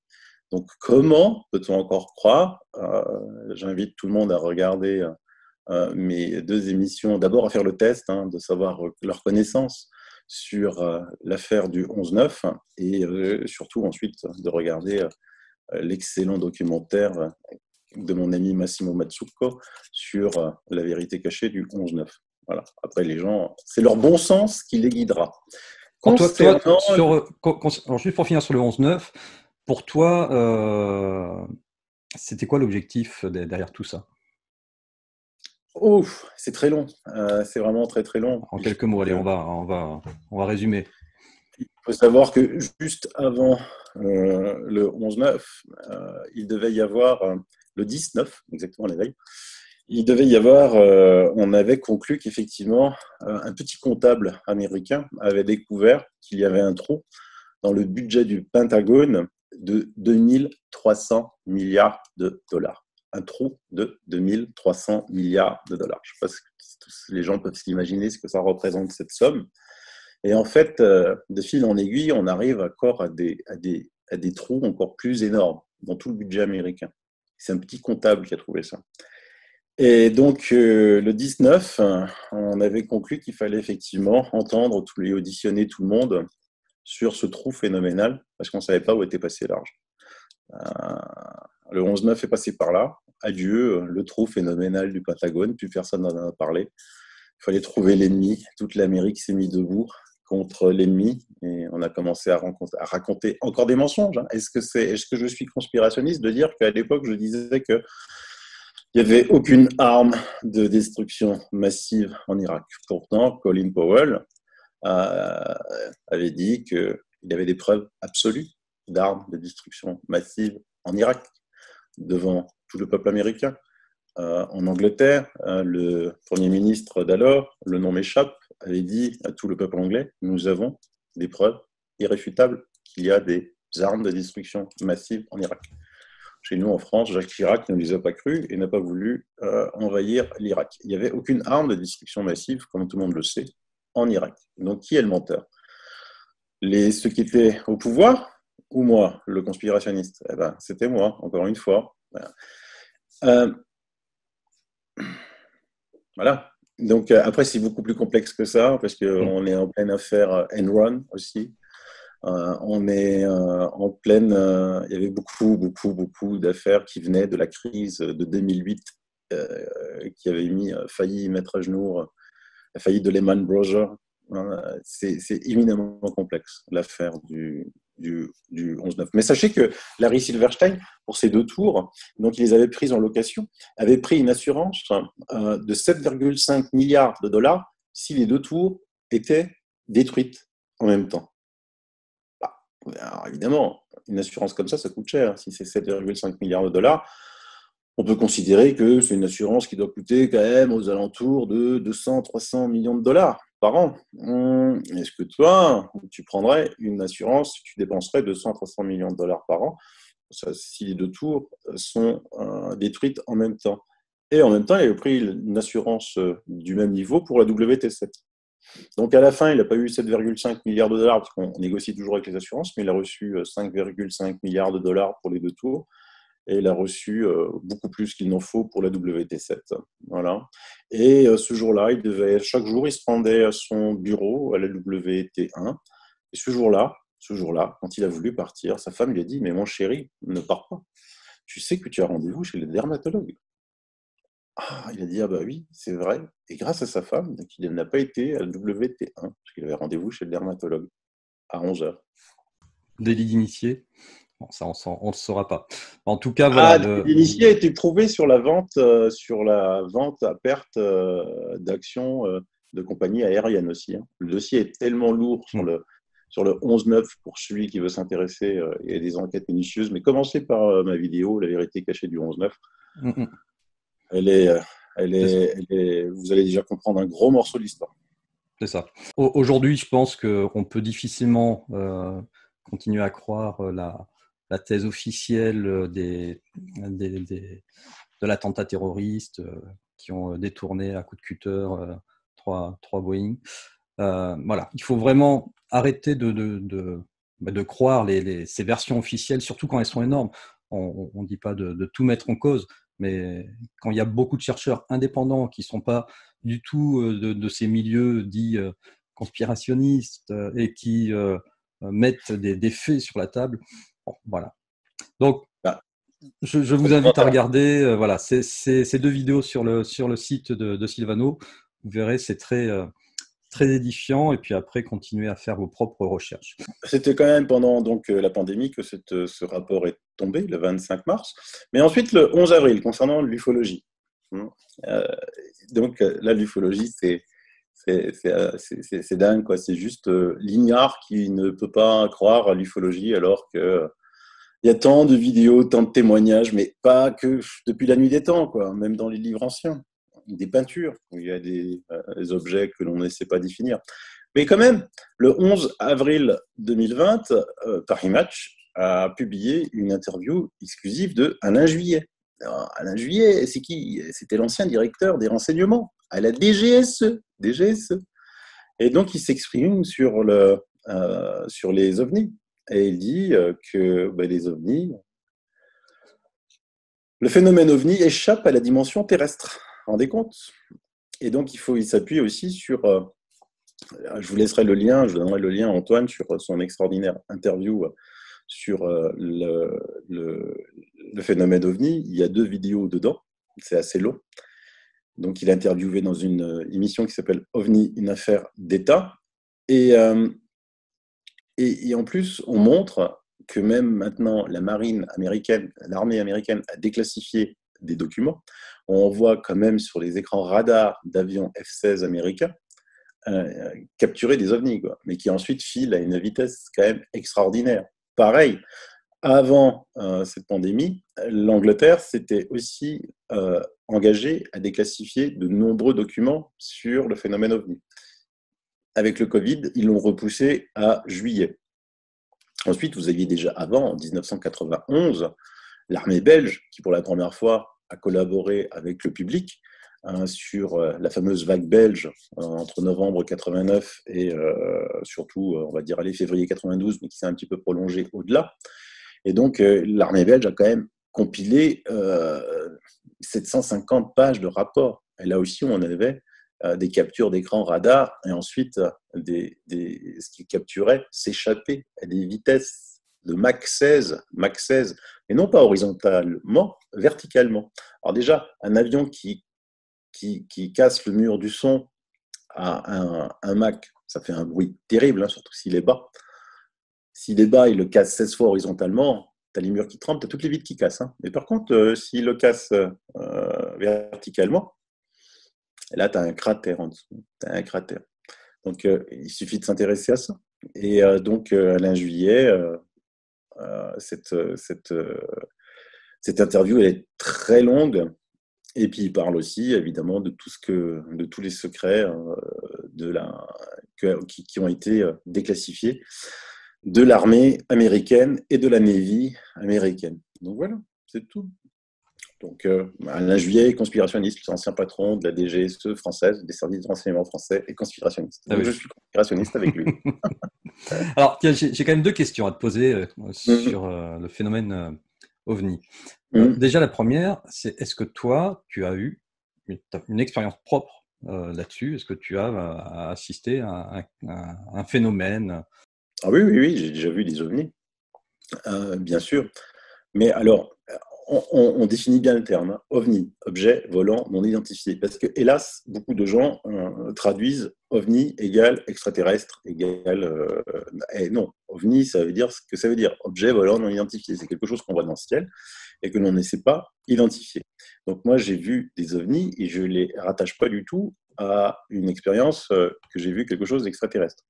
Donc, comment peut-on encore croire? J'invite tout le monde à regarder mes deux émissions. D'abord, à faire le test, de savoir leur connaissance sur l'affaire du 11-9 et surtout ensuite de regarder l'excellent documentaire de mon ami Massimo Mazzucco sur la vérité cachée du 11-9. Voilà. Après, les gens, c'est leur bon sens qui les guidera. Alors juste pour finir sur le 11-9, pour toi, c'était quoi l'objectif derrière tout ça? Ouf, c'est très long. C'est vraiment très très long. En quelques mots, allez, on va résumer. Il faut savoir que juste avant le 11-9, il devait y avoir le 19, exactement la veille, il devait y avoir, on avait conclu qu'effectivement, un petit comptable américain avait découvert qu'il y avait un trou dans le budget du Pentagone de 2300 milliards de dollars. Un trou de 2300 milliards de dollars. Je ne sais pas si les gens peuvent s'imaginer ce que ça représente, cette somme. Et en fait, de fil en aiguille, on arrive encore à des trous encore plus énormes dans tout le budget américain. C'est un petit comptable qui a trouvé ça. Et donc, le 19, on avait conclu qu'il fallait effectivement entendre et auditionner tout le monde sur ce trou phénoménal, parce qu'on ne savait pas où était passé l'argent. Le 11-9 est passé par là. Adieu, le trou phénoménal du Pentagone, plus personne n'en a parlé. Il fallait trouver l'ennemi. Toute l'Amérique s'est mise debout contre l'ennemi et on a commencé à raconter encore des mensonges. Est-ce que je suis conspirationniste de dire qu'à l'époque, je disais qu'il n'y avait aucune arme de destruction massive en Irak? Pourtant, Colin Powell avait dit qu'il y avait des preuves absolues d'armes de destruction massive en Irak devant tout le peuple américain. En Angleterre, le Premier ministre d'alors, le nom m'échappe, avait dit à tout le peuple anglais, nous avons des preuves irréfutables qu'il y a des armes de destruction massive en Irak. Chez nous, en France, Jacques Chirac ne les a pas crues et n'a pas voulu envahir l'Irak. Il n'y avait aucune arme de destruction massive, comme tout le monde le sait, en Irak. Donc, qui est le menteur? Ceux qui étaient au pouvoir ou moi, le conspirationniste? C'était moi, encore une fois. Voilà. Donc, après, c'est beaucoup plus complexe que ça, parce qu'on est en pleine affaire Enron aussi. On est en pleine. Il y avait beaucoup d'affaires qui venaient de la crise de 2008, qui avait failli mettre à genoux la faillite de Lehman Brothers. C'est éminemment complexe, l'affaire du 11-9. Mais sachez que Larry Silverstein, pour ces deux tours, donc il les avait prises en location, avait pris une assurance de 7,5 milliards de dollars si les deux tours étaient détruites en même temps. Alors évidemment, une assurance comme ça coûte cher. Si c'est 7,5 milliards de dollars, on peut considérer que c'est une assurance qui doit coûter quand même aux alentours de 200-300 millions de dollars par an. Est-ce que toi, tu prendrais une assurance si tu dépenserais 200-300 millions de dollars par an, si les deux tours sont détruites en même temps? Et en même temps, il a pris une assurance du même niveau pour la WT7. Donc à la fin, il n'a pas eu 7,5 milliards de dollars, parce qu'on négocie toujours avec les assurances, mais il a reçu 5,5 milliards de dollars pour les deux tours. Et il a reçu beaucoup plus qu'il n'en faut pour la WT7. Voilà. Et ce jour-là, chaque jour, il se rendait à son bureau, à la WT1. Et ce jour-là, quand il a voulu partir, sa femme lui a dit: mais mon chéri, ne pars pas. Tu sais que tu as rendez-vous chez le dermatologue. Ah, il a dit: ah bah oui, c'est vrai. Et grâce à sa femme, donc, il n'a pas été à la WT1, parce qu'il avait rendez-vous chez le dermatologue à 11h. Délit d'initié. Bon, ça, on ne le saura pas. En tout cas, voilà. Ah, l'initié a été prouvé sur la vente à perte d'actions de compagnies aériennes aussi. Hein. Le dossier est tellement lourd sur le 11-9 pour celui qui veut s'intéresser. Il y a des enquêtes minutieuses, mais commencez par ma vidéo, La vérité cachée du 11-9. Vous allez déjà comprendre un gros morceau de l'histoire. C'est ça. Aujourd'hui, je pense qu'on peut difficilement continuer à croire la thèse officielle de l'attentat terroriste qui ont détourné à coups de cutter trois Boeing. Voilà, il faut vraiment arrêter de croire ces versions officielles, surtout quand elles sont énormes. On ne dit pas de tout mettre en cause, mais quand il y a beaucoup de chercheurs indépendants qui ne sont pas du tout de ces milieux dits conspirationnistes et qui mettent des faits sur la table, bon, voilà. Donc, je vous invite à regarder voilà, ces deux vidéos sur le site de Sylvano. Vous verrez, c'est très édifiant, et puis après, continuez à faire vos propres recherches. C'était quand même pendant la pandémie que ce rapport est tombé, le 25 mars. Mais ensuite, le 11 avril, concernant l'ufologie. Donc là, l'ufologie, c'est dingue, quoi. C'est juste l'ignare qui ne peut pas croire à l'ufologie alors que il y a tant de vidéos, tant de témoignages, mais pas que depuis la nuit des temps, quoi. Même dans les livres anciens, des peintures où il y a des objets que l'on ne sait pas définir. Mais quand même, le 11 avril 2020, Paris Match a publié une interview exclusive de Alain Juillet. Alors, Alain Juillet, c'est qui? C'était l'ancien directeur des renseignements à la DGSE. Et donc, il s'exprime sur les ovnis. Et il dit que les ovnis, le phénomène ovni échappe à la dimension terrestre. Vous vous rendez compte? Et donc, il s'appuie aussi sur... je vous laisserai le lien, je vous donnerai le lien à Antoine sur son extraordinaire interview sur le phénomène ovni. Il y a 2 vidéos dedans, c'est assez long. Donc, il a interviewé dans une émission qui s'appelle OVNI, une affaire d'État. Et en plus, on montre que même maintenant, l'armée américaine a déclassifié des documents. On voit quand même sur les écrans radars d'avions F-16 américains capturer des ovnis, quoi, mais qui ensuite filent à une vitesse quand même extraordinaire. Pareil, avant cette pandémie, l'Angleterre s'était aussi engagée à déclassifier de nombreux documents sur le phénomène ovni. Avec le Covid, ils l'ont repoussé à juillet. Ensuite, vous aviez déjà avant, en 1991, l'armée belge, qui pour la première fois a collaboré avec le public sur la fameuse vague belge entre novembre 89 et surtout, on va dire, février 92, mais qui s'est un petit peu prolongé au-delà. Et donc, l'armée belge a quand même compilé 750 pages de rapports. Et là aussi, on avait des captures d'écran radar et ensuite ce qui capturait s'échappait à des vitesses de Mach 16, mais non pas horizontalement, verticalement. Alors déjà, un avion qui casse le mur du son à un Mach, ça fait un bruit terrible, hein, surtout s'il est bas. S'il est bas, il le casse 16 fois horizontalement, tu as les murs qui tremblent, tu as toutes les vitres qui cassent. Hein. Mais par contre, s'il le casse verticalement, là, tu as un cratère en dessous. T'as un cratère. Donc, il suffit de s'intéresser à ça. Et donc, Alain Juillet, cette Cette interview, elle est très longue. Et puis, il parle aussi, évidemment, de tous les secrets qui ont été déclassifiés de l'armée américaine et de la Navy américaine. Donc voilà, c'est tout. Donc, Alain Juillet, conspirationniste, ancien patron de la DGSE française, des services de renseignement français, et conspirationniste. Donc, je suis conspirationniste avec lui. Alors, tiens, j'ai quand même 2 questions à te poser sur le phénomène OVNI. Déjà, la première, c'est est-ce que toi, tu as eu une expérience propre là-dessus? Est-ce que tu as assisté à un phénomène? Ah oui, j'ai déjà vu des ovnis, bien sûr. Mais alors, on définit bien le terme, hein. OVNI, objet volant non identifié. Parce que, hélas, beaucoup de gens traduisent OVNI égale extraterrestre, égale. Et non, OVNI, ça veut dire ce que ça veut dire, objet volant non identifié. C'est quelque chose qu'on voit dans le ciel et que l'on ne sait pas identifier. Donc, moi, j'ai vu des OVNI et je ne les rattache pas du tout à une expérience que j'ai vu quelque chose d'extraterrestre.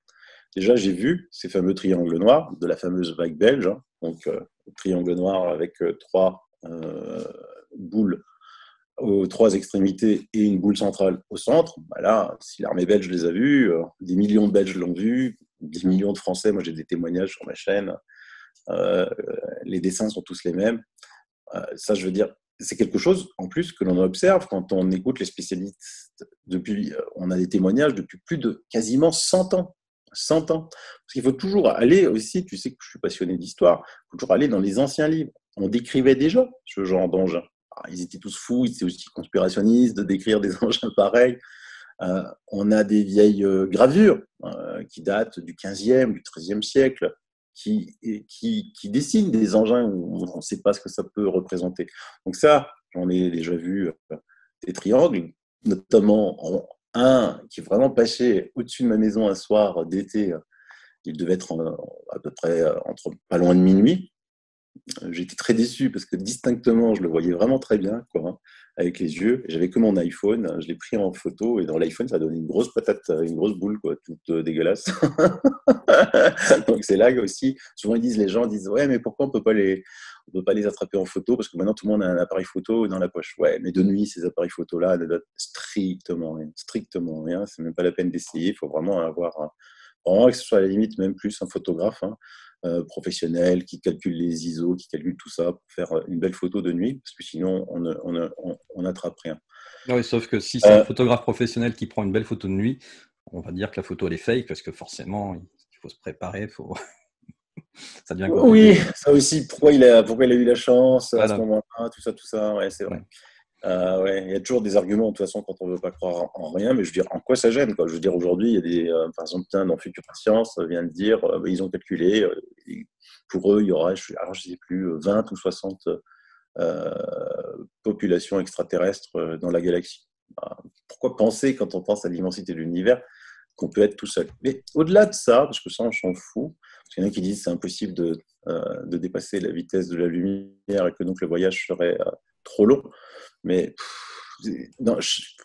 Déjà, j'ai vu ces fameux triangles noirs de la fameuse vague belge, hein. Donc triangle noir avec 3 boules aux 3 extrémités et une boule centrale au centre. Bah là, si l'armée belge les a vus, des millions de Belges l'ont vu, 10 millions de Français, moi j'ai des témoignages sur ma chaîne, les dessins sont tous les mêmes. Ça, je veux dire, c'est quelque chose en plus que l'on observe quand on écoute les spécialistes. On a des témoignages depuis plus de quasiment 100 ans. 100 ans. Parce qu'il faut toujours aller aussi, tu sais que je suis passionné d'histoire, il faut toujours aller dans les anciens livres. On décrivait déjà ce genre d'engins. Ils étaient tous fous, ils étaient aussi conspirationnistes de décrire des engins pareils. On a des vieilles gravures qui datent du 15e, du 13e siècle, qui dessinent des engins où on ne sait pas ce que ça peut représenter. Donc ça, j'en ai déjà vu des triangles, notamment un qui est vraiment passé au-dessus de ma maison un soir d'été. Il devait être à peu près entre pas loin de minuit. J'étais très déçu parce que distinctement, je le voyais vraiment très bien, quoi, hein, avec les yeux. J'avais que mon iPhone, je l'ai pris en photo et dans l'iPhone, ça donnait une grosse patate, une grosse boule, quoi, toute dégueulasse. Donc c'est là aussi, souvent les gens disent ouais, mais pourquoi on peut pas les attraper en photo parce que maintenant tout le monde a un appareil photo dans la poche. Ouais, mais de nuit, ces appareils photos-là ne donnent strictement rien, strictement rien. C'est même pas la peine d'essayer. Il faut vraiment vraiment que ce soit à la limite même plus un photographe, hein, professionnel qui calcule les ISO, qui calcule tout ça pour faire une belle photo de nuit, parce que sinon on n'attrape rien. Oui, sauf que si c'est un photographe professionnel qui prend une belle photo de nuit, on va dire que la photo elle est fake parce que forcément il faut se préparer, ça devient compliqué. Oui, ça aussi, pourquoi il a eu la chance à ce moment-là, tout ça, ouais, c'est vrai. Ouais, il y a toujours des arguments de toute façon quand on ne veut pas croire en rien, mais je veux dire, en quoi ça gêne, quoi. Je veux dire, aujourd'hui, il y a des, par exemple, dans Future Science vient de dire, ils ont calculé, pour eux, il y aura, alors je ne sais plus, 20 ou 60 populations extraterrestres dans la galaxie. Pourquoi penser, quand on pense à l'immensité de l'univers, qu'on peut être tout seul? Mais au-delà de ça, parce que ça, on s'en fout, parce qu'il y en a qui disent que c'est impossible de dépasser la vitesse de la lumière et que donc le voyage serait trop long. Mais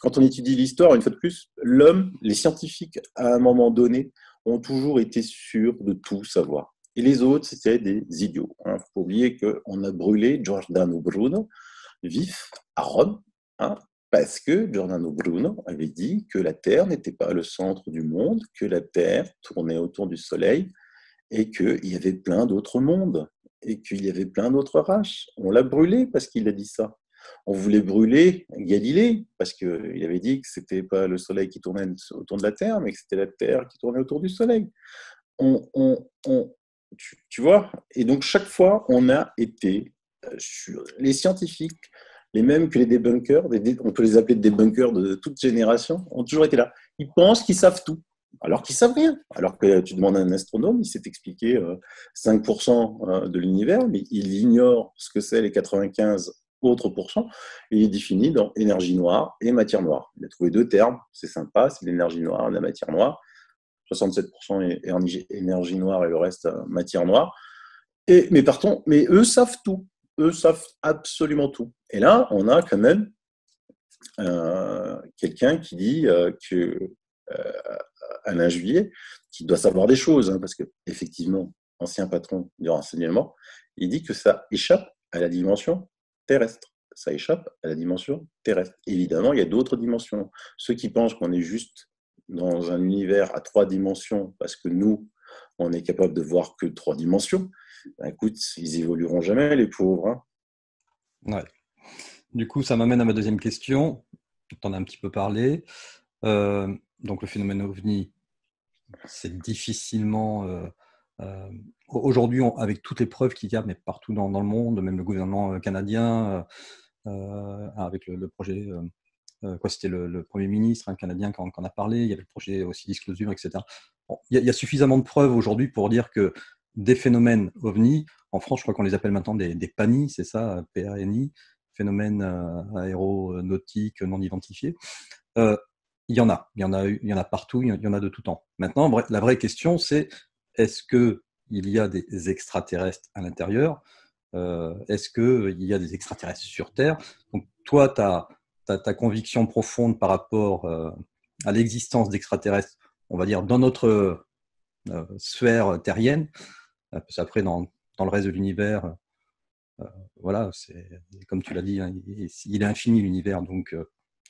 quand on étudie l'histoire, une fois de plus, l'homme, les scientifiques, à un moment donné, ont toujours été sûrs de tout savoir. Et les autres, c'était des idiots. Il ne faut pas oublier qu'on a brûlé Giordano Bruno, vif, à Rome, hein, parce que Giordano Bruno avait dit que la Terre n'était pas le centre du monde, que la Terre tournait autour du Soleil et qu'il y avait plein d'autres mondes et qu'il y avait plein d'autres races. On l'a brûlé parce qu'il a dit ça. On voulait brûler Galilée parce qu'il avait dit que ce n'était pas le Soleil qui tournait autour de la Terre, mais que c'était la Terre qui tournait autour du Soleil. Tu vois? Et donc, chaque fois, on a été sur les scientifiques, les mêmes que les débunkers, on peut les appeler des débunkers de toute génération, ont toujours été là. Ils pensent qu'ils savent tout, alors qu'ils savent rien. Alors que tu demandes à un astronome, il s'est expliqué 5% de l'univers, mais il ignore ce que c'est les 95 autres pourcents, et il est défini dans énergie noire et matière noire. Il a trouvé 2 termes, c'est sympa, c'est l'énergie noire et la matière noire. 67% est énergie noire et le reste matière noire. Mais eux savent tout. Eux savent absolument tout. Et là, on a quand même quelqu'un qui dit que Alain Juillet, qui doit savoir des choses, hein, parce qu'effectivement, ancien patron du renseignement, il dit que ça échappe à la dimension terrestre. Ça échappe à la dimension terrestre. Évidemment, il y a d'autres dimensions. Ceux qui pensent qu'on est juste dans un univers à 3 dimensions, parce que nous, on est capable de voir que 3 dimensions, ben écoute, ils évolueront jamais, les pauvres. Hein. Ouais. Du coup, ça m'amène à ma deuxième question. Tu en as un petit peu parlé. Donc, le phénomène OVNI, c'est difficilement. Aujourd'hui, avec toutes les preuves qu'il y a, mais partout dans le monde, même le gouvernement canadien, avec le projet. C'était le Premier ministre canadien qui en a parlé. Il y avait le projet aussi Disclosure, etc. Bon, il y a suffisamment de preuves aujourd'hui pour dire que des phénomènes OVNI, en France, je crois qu'on les appelle maintenant des PANI, c'est ça, PANI, phénomènes aéronautiques non identifiés. Il y en a, il y en a partout, il y en a de tout temps. Maintenant, la vraie question, c'est est-ce qu'il y a des extraterrestres à l'intérieur? Est-ce qu'il y a des extraterrestres sur Terre? Donc, toi, tu as ta conviction profonde par rapport à l'existence d'extraterrestres, on va dire, dans notre sphère terrienne. Parce qu'après, dans le reste de l'univers, voilà, c'est comme tu l'as dit, hein, il est infini l'univers, donc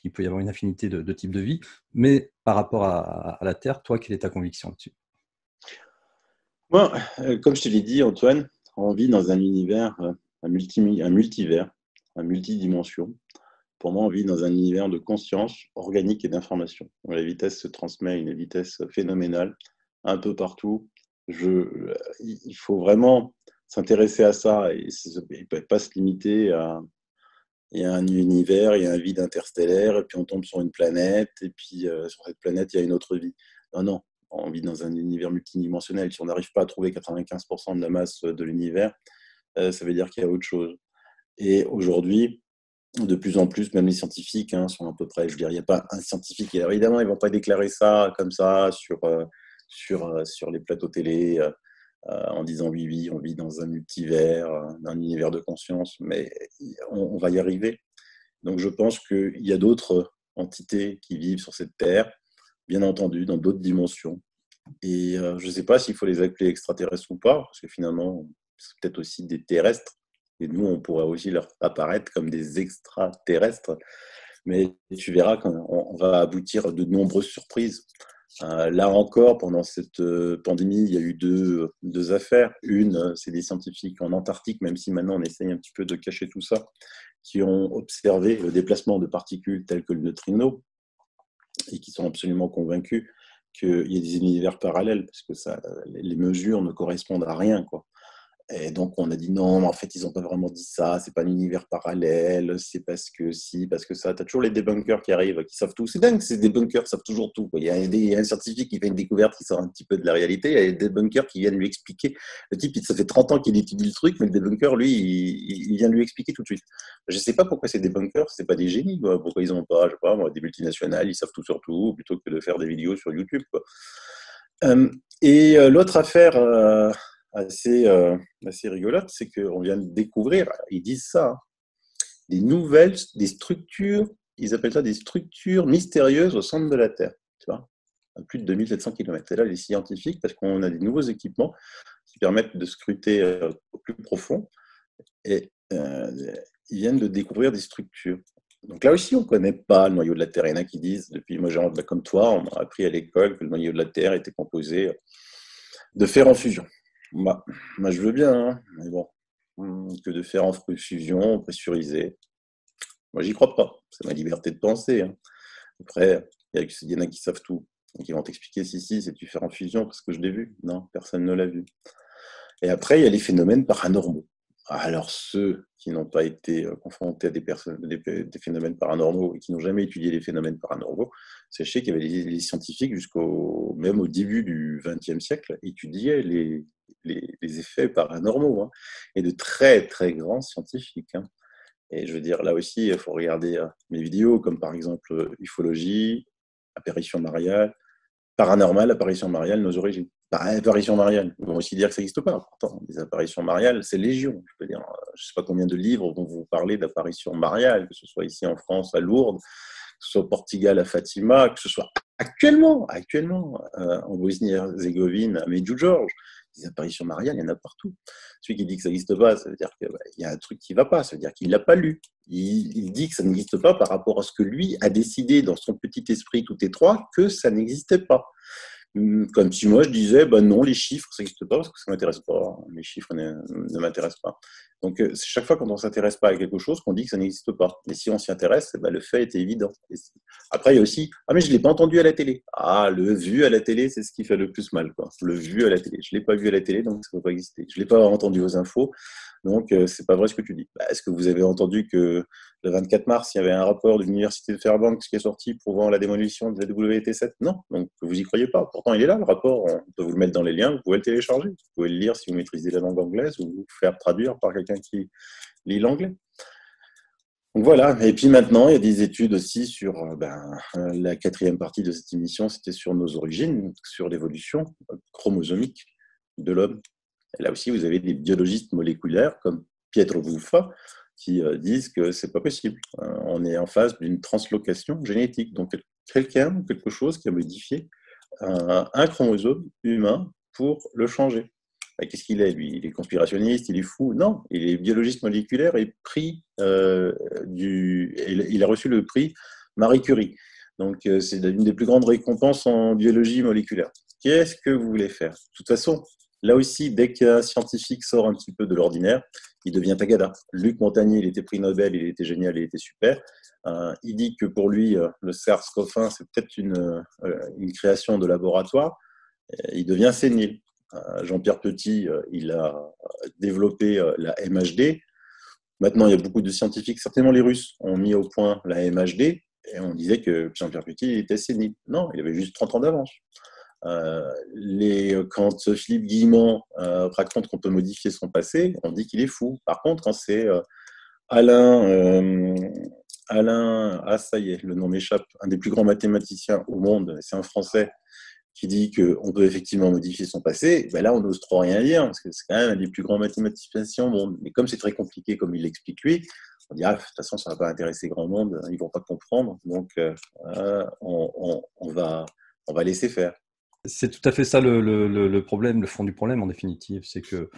il peut y avoir une infinité de types de vie. Mais par rapport à la Terre, toi, quelle est ta conviction là-dessus? Moi, comme je te l'ai dit, Antoine, on vit dans un univers, un multivers, un multidimension. Pour moi, on vit dans un univers de conscience organique et d'information. La vitesse se transmet à une vitesse phénoménale, un peu partout. Il faut vraiment s'intéresser à ça et ne pas se limiter à il y a un univers, il y a un vide interstellaire, et puis on tombe sur une planète, et puis sur cette planète, il y a une autre vie. Non, non, on vit dans un univers multidimensionnel. Si on n'arrive pas à trouver 95% de la masse de l'univers, ça veut dire qu'il y a autre chose. Et aujourd'hui, de plus en plus, même les scientifiques sont à peu près, je veux dire, il n'y a pas un scientifique, alors évidemment, ils ne vont pas déclarer ça comme ça sur les plateaux télé, en disant oui, oui, on vit dans un multivers, un univers de conscience, mais on va y arriver. Donc je pense qu'il y a d'autres entités qui vivent sur cette Terre, bien entendu, dans d'autres dimensions. Et je ne sais pas s'il faut les appeler extraterrestres ou pas, parce que finalement, c'est peut-être aussi des terrestres. Et nous, on pourrait aussi leur apparaître comme des extraterrestres. Mais tu verras qu'on va aboutir à de nombreuses surprises. Là encore, pendant cette pandémie, il y a eu deux affaires. Une, c'est des scientifiques en Antarctique, même si maintenant on essaye un petit peu de cacher tout ça, qui ont observé le déplacement de particules telles que le neutrino et qui sont absolument convaincus qu'il y a des univers parallèles, parce que les mesures ne correspondent à rien, quoi. Et donc, on a dit non, mais en fait, ils n'ont pas vraiment dit ça, c'est pas un univers parallèle, c'est parce que si, parce que ça. Tu as toujours les débunkers qui arrivent, qui savent tout. C'est dingue, ces débunkers savent toujours tout. Il y a un scientifique qui fait une découverte qui sort un petit peu de la réalité, il y a des débunkers qui viennent lui expliquer. Le type, ça fait 30 ans qu'il étudie le truc, mais le débunker, lui, il vient lui expliquer tout de suite. Je ne sais pas pourquoi ces débunkers, c'est pas des génies, quoi. Pourquoi ils n'ont pas, je sais pas, moi, des multinationales, ils savent tout sur tout, plutôt que de faire des vidéos sur YouTube, quoi. L'autre affaire assez rigolote, c'est qu'on vient de découvrir, ils disent ça, des structures, ils appellent ça des structures mystérieuses au centre de la Terre, tu vois, à plus de 2700 km. Et là, les scientifiques, parce qu'on a des nouveaux équipements qui permettent de scruter au plus profond, et ils viennent de découvrir des structures. Donc là aussi, on ne connaît pas le noyau de la Terre. Il y en a qui disent, depuis, moi, comme toi, on m'a appris à l'école que le noyau de la Terre était composé de fer en fusion. Moi, je veux bien, mais bon, que de fer en fusion, pressurisé. Moi, j'y crois pas. C'est ma liberté de penser. Après, il y en a qui savent tout. Donc, ils vont t'expliquer si, c'est du fer en fusion parce que je l'ai vu. Non, personne ne l'a vu. Et après, il y a les phénomènes paranormaux. Alors, ceux qui n'ont pas été confrontés à des phénomènes paranormaux et qui n'ont jamais étudié les phénomènes paranormaux, sachez qu'il y avait les scientifiques, même au début du XXe siècle, étudiaient les effets paranormaux, et de très, très grands scientifiques. Et je veux dire, là aussi, il faut regarder mes vidéos, comme par exemple ufologie, apparition mariale, paranormal, apparition mariale, nos origines. Apparition mariale, ils vont aussi dire que ça n'existe pas. Pourtant, les apparitions mariales, c'est légion. Je peux dire, je ne sais pas combien de livres vont vous parler d'apparitions mariales, que ce soit ici en France, à Lourdes, que ce soit au Portugal, à Fatima, que ce soit actuellement en Bosnie-Herzégovine, à Medjugorje. Des apparitions mariales, il y en a partout. Celui qui dit que ça n'existe pas, ça veut dire qu'il y a un truc qui ne va pas, ça veut dire qu'il ne l'a pas lu. Il dit que ça n'existe pas par rapport à ce que lui a décidé dans son petit esprit tout étroit que ça n'existait pas. Comme si moi je disais, non, les chiffres, ça n'existe pas parce que ça ne m'intéresse pas. Les chiffres ne m'intéressent pas. Donc, c'est chaque fois quand on ne s'intéresse pas à quelque chose qu'on dit que ça n'existe pas. Mais si on s'y intéresse, le fait est évident. Après, il y a aussi, mais je ne l'ai pas entendu à la télé. Le vu à la télé, c'est ce qui fait le plus mal, quoi. Le vu à la télé. Je ne l'ai pas vu à la télé, donc ça ne peut pas exister. Je ne l'ai pas entendu aux infos, donc ce n'est pas vrai ce que tu dis. Est-ce que vous avez entendu que le 24 mars, il y avait un rapport de l'université de Fairbanks qui est sorti prouvant la démolition de la WT7? Non, donc vous n'y croyez pas. Pourtant, il est là, le rapport. On peut vous le mettre dans les liens, vous pouvez le télécharger. Vous pouvez le lire si vous maîtrisez la langue anglaise ou vous faire traduire par quelqu'un qui lit l'anglais. Donc voilà, et puis maintenant, il y a des études aussi sur la quatrième partie de cette émission, c'était sur nos origines, sur l'évolution chromosomique de l'homme. Et là aussi, vous avez des biologistes moléculaires comme Pietro Buffa qui disent que c'est pas possible. On est en phase d'une translocation génétique. Donc, quelqu'un ou quelque chose qui a modifié un chromosome humain pour le changer. Qu'est-ce qu'il est, lui? Il est conspirationniste, il est fou? Non, il est biologiste moléculaire et il a reçu le prix Marie Curie. Donc, c'est une des plus grandes récompenses en biologie moléculaire. Qu'est-ce que vous voulez faire? De toute façon, là aussi, dès qu'un scientifique sort un petit peu de l'ordinaire, il devient tagada. Luc Montagnier, il était prix Nobel, il était génial, il était super. Il dit que pour lui, le SARS-CoV-1, c'est peut-être une création de laboratoire. Il devient sénile. Jean-Pierre Petit, il a développé la MHD. Maintenant, il y a beaucoup de scientifiques, certainement les Russes, ont mis au point la MHD et on disait que Jean-Pierre Petit était sénile. Non, il avait juste 30 ans d'avance. Quand Philippe Guillemont raconte qu'on peut modifier son passé, on dit qu'il est fou. Par contre, quand c'est Alain, ça y est, le nom m'échappe, un des plus grands mathématiciens au monde, c'est un Français, qui dit qu'on peut effectivement modifier son passé, là, on n'ose trop rien dire, parce que c'est quand même un des plus grands mathématiciens au monde. Mais comme c'est très compliqué, comme il l'explique lui, on dit, de toute façon, ça ne va pas intéresser grand monde, ils ne vont pas comprendre, donc on va laisser faire. C'est tout à fait ça le problème, le fond du problème en définitive, c'est que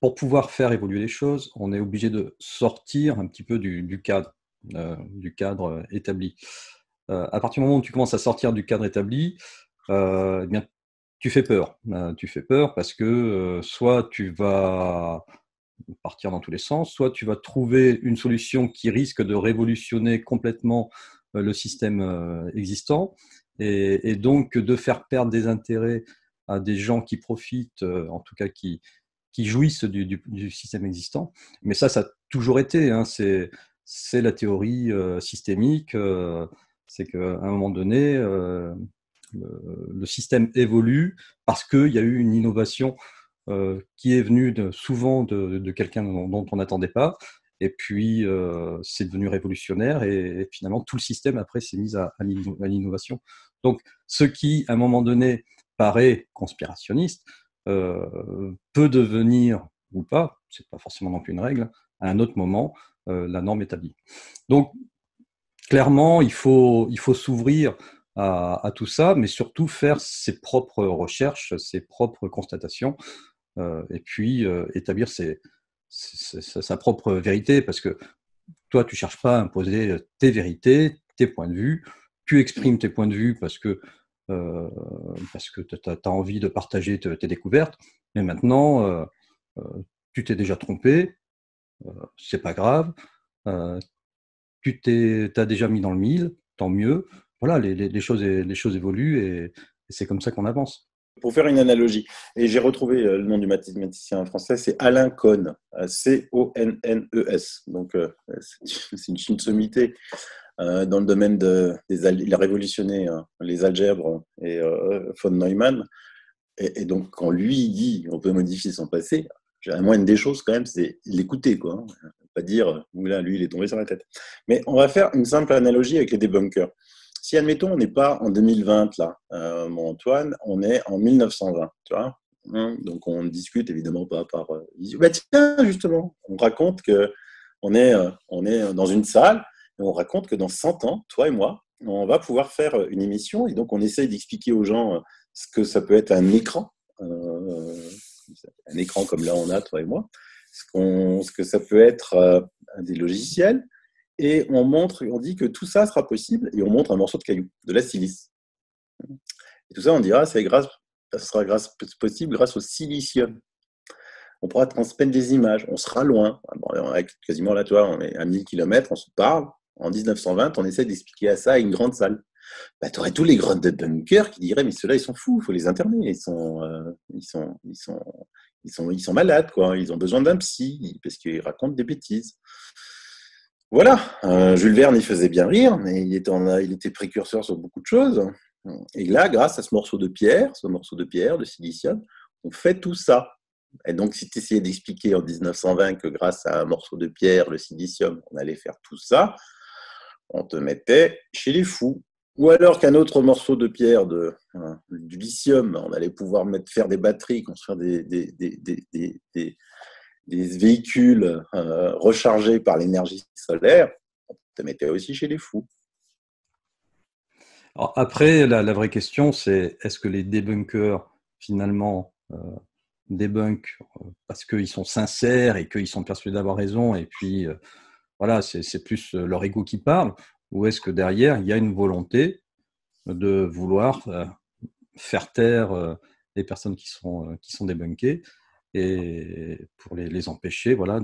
pour pouvoir faire évoluer les choses, on est obligé de sortir un petit peu du cadre établi. À partir du moment où tu commences à sortir du cadre établi, eh bien, tu fais peur. Tu fais peur parce que soit tu vas partir dans tous les sens, soit tu vas trouver une solution qui risque de révolutionner complètement le système existant et donc de faire perdre des intérêts à des gens qui profitent, en tout cas qui jouissent du système existant. Mais ça a toujours été, hein, c'est la théorie systémique, c'est qu'à un moment donné, le système évolue parce qu'il y a eu une innovation qui est venue souvent de quelqu'un dont on n'attendait pas, et puis c'est devenu révolutionnaire, et finalement tout le système après s'est mis à l'innovation. Donc ce qui, à un moment donné, paraît conspirationniste, peut devenir, ou pas, c'est pas forcément non plus une règle, à un autre moment, la norme établie. Donc, clairement, il faut s'ouvrir à tout ça, mais surtout faire ses propres recherches, ses propres constatations, et puis établir sa propre vérité, parce que toi, tu ne cherches pas à imposer tes vérités, tes points de vue, tu exprimes tes points de vue parce que tu as envie de partager tes découvertes, mais maintenant, tu t'es déjà trompé, c'est pas grave, tu t'as déjà mis dans le mille, tant mieux. Voilà, les choses évoluent, et c'est comme ça qu'on avance. Pour faire une analogie, et j'ai retrouvé le nom du mathématicien français, c'est Alain Connes, C-O-N-N-E-S. Donc, c'est une sommité dans le domaine il a révolutionné les algèbres et von Neumann. Et donc, quand lui dit on peut modifier son passé, la moindre des choses, quand même, c'est l'écouter, quoi. Pas dire, oula, lui, il est tombé sur la tête. Mais on va faire une simple analogie avec les débunkers. Si, admettons, on n'est pas en 2020, là, mon Antoine, on est en 1920, tu vois. Donc, on ne discute évidemment pas par visio. Tiens, justement, on raconte qu'on est dans une salle et on raconte que dans 100 ans, toi et moi, on va pouvoir faire une émission, et donc on essaye d'expliquer aux gens ce que ça peut être un écran. un écran comme là on a, toi et moi, ce que ça peut être des logiciels, et on dit que tout ça sera possible, et on montre un morceau de caillou, de la silice. Et tout ça, on dira, ça sera possible grâce au silicium. On pourra transmettre des images, on sera loin. Bon, quasiment là, toi, on est à 1000 km, on se parle. En 1920, on essaie d'expliquer ça à une grande salle. Bah, tu aurais tous les grands de bunker qui diraient, mais ceux-là, ils sont fous, il faut les interner. Ils sont malades, quoi. Ils ont besoin d'un psy, parce qu'ils racontent des bêtises. Voilà, Jules Verne, il faisait bien rire, mais il était précurseur sur beaucoup de choses. Et là, grâce à ce morceau de pierre, de silicium, on fait tout ça. Et donc, si tu essayais d'expliquer en 1920 que grâce à un morceau de pierre, le silicium, on allait faire tout ça, on te mettait chez les fous. Ou alors qu'un autre morceau de pierre, du lithium, on allait pouvoir faire des batteries, construire des véhicules rechargés par l'énergie solaire, on te mettait aussi chez les fous. Alors après, la vraie question, c'est est-ce que les débunkers, finalement, débunkent parce qu'ils sont sincères et qu'ils sont persuadés d'avoir raison, et puis voilà, c'est plus leur ego qui parle, ou est-ce que derrière, il y a une volonté de vouloir faire taire les personnes qui sont débunkées, et pour les empêcher, voilà,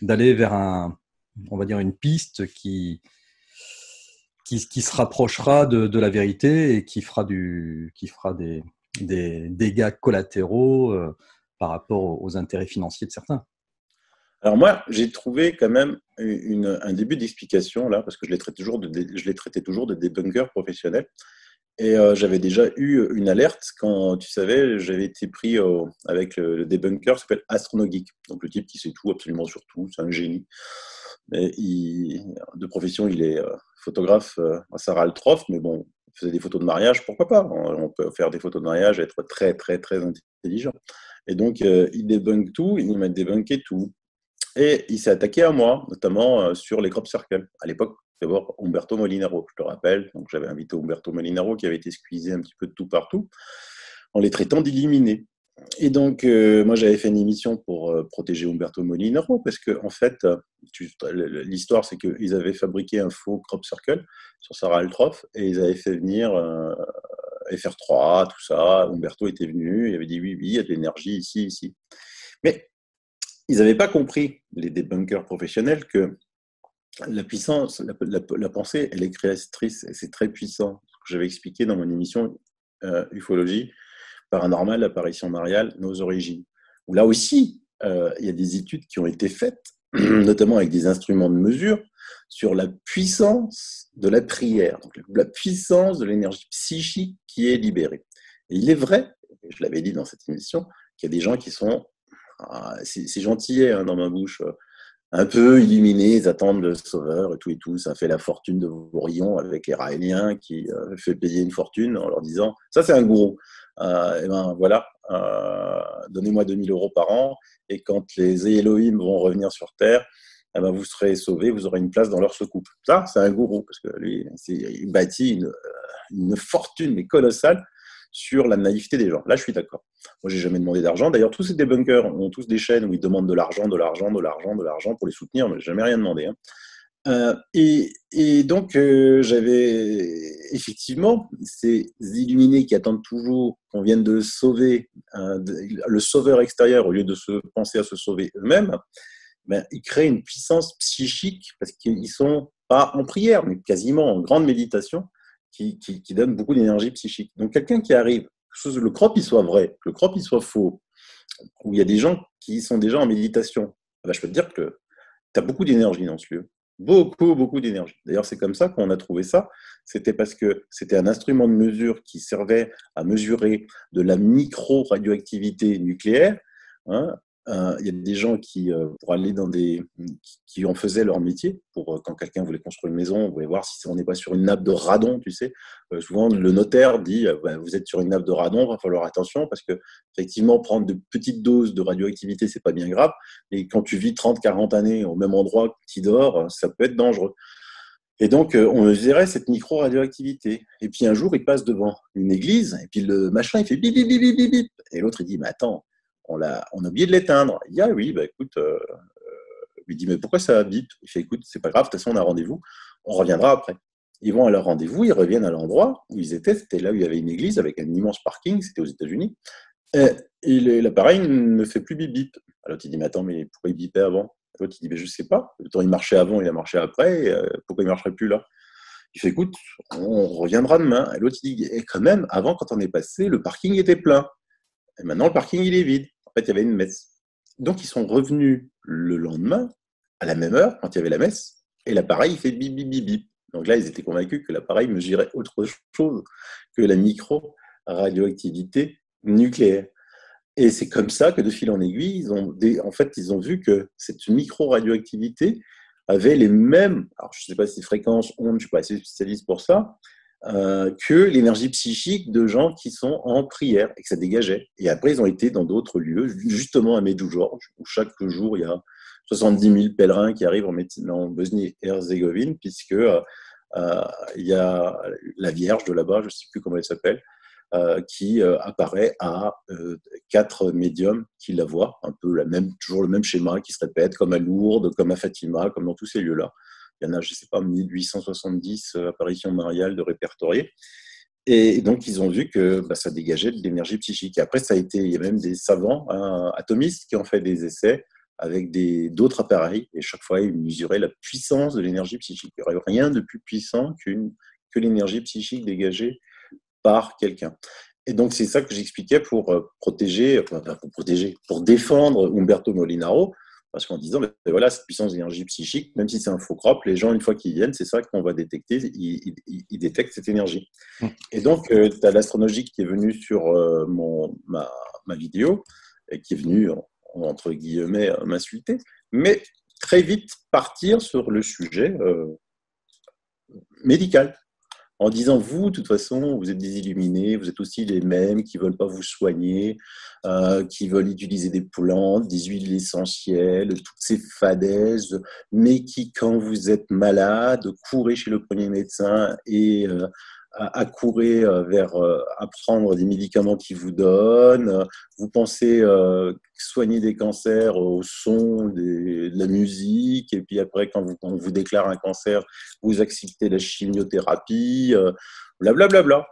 d'aller vers on va dire une piste qui se rapprochera de la vérité, et qui fera des dégâts collatéraux par rapport aux intérêts financiers de certains. Alors moi, j'ai trouvé quand même un début d'explication là, parce que je les traitais toujours de débunkers professionnels. Et j'avais déjà eu une alerte quand, tu savais, j'avais été pris avec le débunker qui s'appelle AstronoGeek. Donc le type qui sait tout, absolument sur tout, c'est un génie. Mais de profession, il est photographe à Sarah Altroff, mais bon, il faisait des photos de mariage, pourquoi pas? On peut faire des photos de mariage et être très, très, très intelligent. Et donc, il débunk tout, il m'a débunké tout. Et il s'est attaqué à moi, notamment sur les crop circles. À l'époque, d'abord, Umberto Molinaro, je te rappelle. Donc, j'avais invité Umberto Molinaro qui avait été squeezé un petit peu de tout partout, en les traitant d'éliminés. Et donc, moi, j'avais fait une émission pour protéger Umberto Molinaro, parce que, en fait, l'histoire, c'est qu'ils avaient fabriqué un faux crop circle sur Sarah Altroff, et ils avaient fait venir FR3, tout ça. Umberto était venu, il avait dit oui, il y a de l'énergie ici, ici. Mais ils n'avaient pas compris, les débunkers professionnels, que la puissance, la pensée, elle est créatrice, et c'est très puissant. J'avais expliqué dans mon émission Ufologie, paranormal, apparition mariale, nos origines. Où là aussi, il y a des études qui ont été faites, notamment avec des instruments de mesure, sur la puissance de la prière, donc la puissance de l'énergie psychique qui est libérée. Et il est vrai, je l'avais dit dans cette émission, qu'il y a des gens qui sont c'est gentil hein, dans ma bouche, un peu illuminés, ils attendent le sauveur et tout. Ça fait la fortune de Bourillon avec les Raéliens qui fait payer une fortune en leur disant ça c'est un gourou. Et ben voilà, donnez-moi 2000 € par an, et quand les Elohim vont revenir sur Terre, eh ben vous serez sauvés, vous aurez une place dans leur soucoupe. Ça, c'est un gourou, parce que lui, il bâtit une fortune mais colossale sur la naïveté des gens. Là, je suis d'accord. Moi, j'ai jamais demandé d'argent. D'ailleurs, tous ces débunkers ont tous des chaînes où ils demandent de l'argent pour les soutenir, mais j'ai jamais rien demandé. Hein. Et donc, j'avais effectivement ces illuminés qui attendent toujours qu'on vienne de sauver, le sauveur extérieur, au lieu de penser à se sauver eux-mêmes. Ben, ils créent une puissance psychique parce qu'ils sont pas en prière, mais quasiment en grande méditation, qui donne beaucoup d'énergie psychique. Donc, quelqu'un qui arrive, que le crop il soit vrai, que le crop il soit faux, où il y a des gens qui sont déjà en méditation, ben, je peux te dire que tu as beaucoup d'énergie dans ce lieu. Beaucoup, beaucoup d'énergie. D'ailleurs, c'est comme ça qu'on a trouvé ça. C'était parce que c'était un instrument de mesure qui servait à mesurer de la micro-radioactivité nucléaire. Hein. Il y a des gens qui, pour aller qui en faisaient leur métier, pour quand quelqu'un voulait construire une maison, on voulait voir si on n'est pas sur une nappe de radon, tu sais. Souvent, le notaire dit, vous êtes sur une nappe de radon, il va falloir attention, parce que effectivement, prendre de petites doses de radioactivité, c'est pas bien grave, mais quand tu vis 30-40 années au même endroit que tu dors, ça peut être dangereux. Et donc, on mesurait cette micro-radioactivité. Et puis un jour, il passe devant une église, et puis le machin, il fait bip, bip, bip, bip, bip, bip. Et l'autre, il dit, mais attends, on a oublié de l'éteindre. Il dit, ah oui, bah écoute, il dit, mais pourquoi ça bip? Il fait, écoute, c'est pas grave, de toute façon, on a rendez-vous, on reviendra après. Ils vont à leur rendez-vous, ils reviennent à l'endroit où ils étaient, c'était là où il y avait une église avec un immense parking, c'était aux États-Unis. Et l'appareil ne fait plus bip bip. Alors tu dis, mais attends, mais pourquoi il bipait avant? L'autre, il dit, mais je sais pas. Le temps, il marchait avant, il a marché après. Pourquoi il marcherait plus là? Il fait, écoute, on reviendra demain. Et l'autre, il dit, et quand même, avant, quand on est passé, le parking était plein. Et maintenant, le parking, il est vide. En fait, il y avait une messe. Donc, ils sont revenus le lendemain, à la même heure, quand il y avait la messe, et l'appareil, il fait bip, bip, bip, bip. Donc là, ils étaient convaincus que l'appareil mesurait autre chose que la micro-radioactivité nucléaire. Et c'est comme ça que de fil en aiguille, ils ont vu que cette micro-radioactivité avait les mêmes, alors je ne sais pas si fréquences, ondes, je ne suis pas assez spécialiste pour ça, que l'énergie psychique de gens qui sont en prière et que ça dégageait. Et après, ils ont été dans d'autres lieux, justement à Medjugorje, où chaque jour, il y a 70 000 pèlerins qui arrivent en Bosnie-Herzégovine, puisque il y a la Vierge de là-bas, je ne sais plus comment elle s'appelle, qui apparaît à 4 médiums qui la voient, un peu toujours le même schéma qui se répète, comme à Lourdes, comme à Fatima, comme dans tous ces lieux-là. Il y en a, je ne sais pas, 1870 apparitions mariales de répertoriées. Et donc, ils ont vu que ça dégageait de l'énergie psychique. Et après, il y a même des savants atomistes qui ont fait des essais avec d'autres appareils. Et chaque fois, ils mesuraient la puissance de l'énergie psychique. Il n'y aurait rien de plus puissant que l'énergie psychique dégagée par quelqu'un. Et donc, c'est ça que j'expliquais pour pour défendre Umberto Molinaro, parce qu'en disant, voilà, cette puissance d'énergie psychique, même si c'est un faux crop, les gens, une fois qu'ils viennent, c'est ça qu'on va détecter, ils détectent cette énergie. Et donc, tu as l'astrologique qui est venu sur ma vidéo, et qui est venu, entre guillemets, m'insulter, mais très vite partir sur le sujet médical en disant, vous, de toute façon, vous êtes des illuminés, vous êtes aussi les mêmes qui ne veulent pas vous soigner, qui veulent utiliser des plantes, des huiles essentielles, toutes ces fadaises, mais qui, quand vous êtes malade, courez chez le premier médecin et courir vers à prendre des médicaments qu'ils vous donnent. Vous pensez soigner des cancers au son de la musique, et puis après, quand on vous déclare un cancer, vous acceptez la chimiothérapie, blablabla. Bla, bla, bla.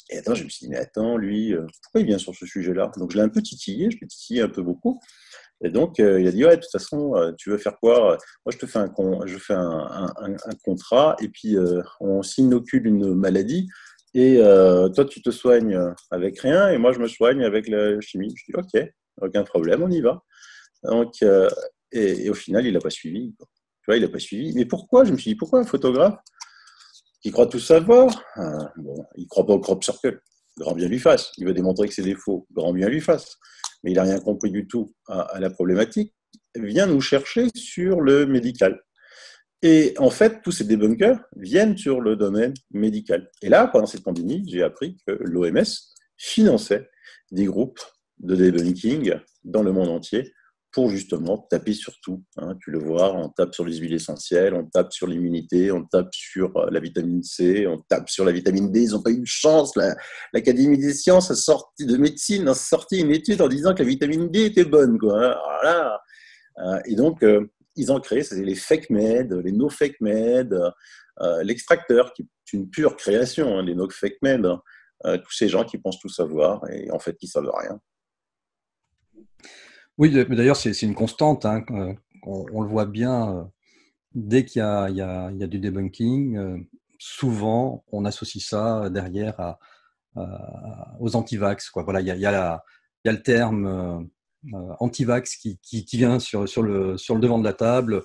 Et attends, je me suis dit, mais attends, lui, pourquoi il vient sur ce sujet-là? Donc je l'ai un peu titillé, je l'ai titillé un peu beaucoup. Et donc, il a dit, ouais, de toute façon, tu veux faire quoi? Moi, je fais un contrat, et puis on s'inocule une maladie, et toi, tu te soignes avec rien, et moi, je me soigne avec la chimie. Je dis, ok, aucun problème, on y va. Donc, et au final, il n'a pas suivi. Tu vois, il n'a pas suivi. Mais pourquoi? Je me suis dit, pourquoi un photographe qui croit tout savoir? Bon, il ne croit pas au crop circle. Grand bien lui fasse. Il veut démontrer que c'est des faux. Grand bien lui fasse. Mais il n'a rien compris du tout à la problématique. Il vient nous chercher sur le médical. Et en fait, tous ces débunkers viennent sur le domaine médical. Et là, pendant cette pandémie, j'ai appris que l'OMS finançait des groupes de debunking dans le monde entier pour justement taper sur tout. Hein. Tu le vois, on tape sur les huiles essentielles, on tape sur l'immunité, on tape sur la vitamine C, on tape sur la vitamine D. Ils n'ont pas eu de chance. L'Académie des sciences de médecine a sorti une étude en disant que la vitamine D était bonne. Quoi. Alors là, et donc, ils ont créé les fake med, les no fake med, l'extracteur, qui est une pure création, hein, les no fake med, tous ces gens qui pensent tout savoir et en fait, qui ne savent rien. Oui, mais d'ailleurs, c'est une constante. Hein, on le voit bien, dès qu'il y a du debunking, souvent, on associe ça derrière aux antivax. Quoi. Voilà, il y a le terme antivax qui vient sur le devant de la table.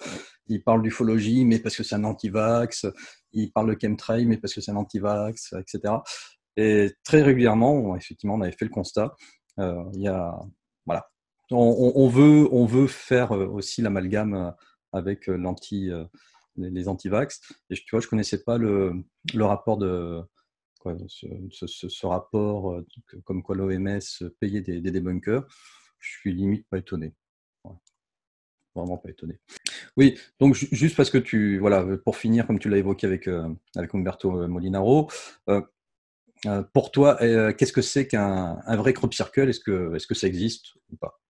Il parle d'ufologie, mais parce que c'est un antivax. Il parle de chemtrail, mais parce que c'est un antivax, etc. Et très régulièrement, effectivement, on avait fait le constat. Il y a, voilà. On veut faire aussi l'amalgame avec les antivax. Et tu vois, je connaissais pas le rapport ce rapport comme quoi l'OMS payait des débunkers. Je suis limite pas étonné. Ouais. vraiment pas étonné. Oui, donc juste parce que voilà, pour finir, comme tu l'as évoqué avec Umberto Molinaro, pour toi, qu'est-ce que c'est qu'un vrai crop circle? Est-ce que ça existe ou pas?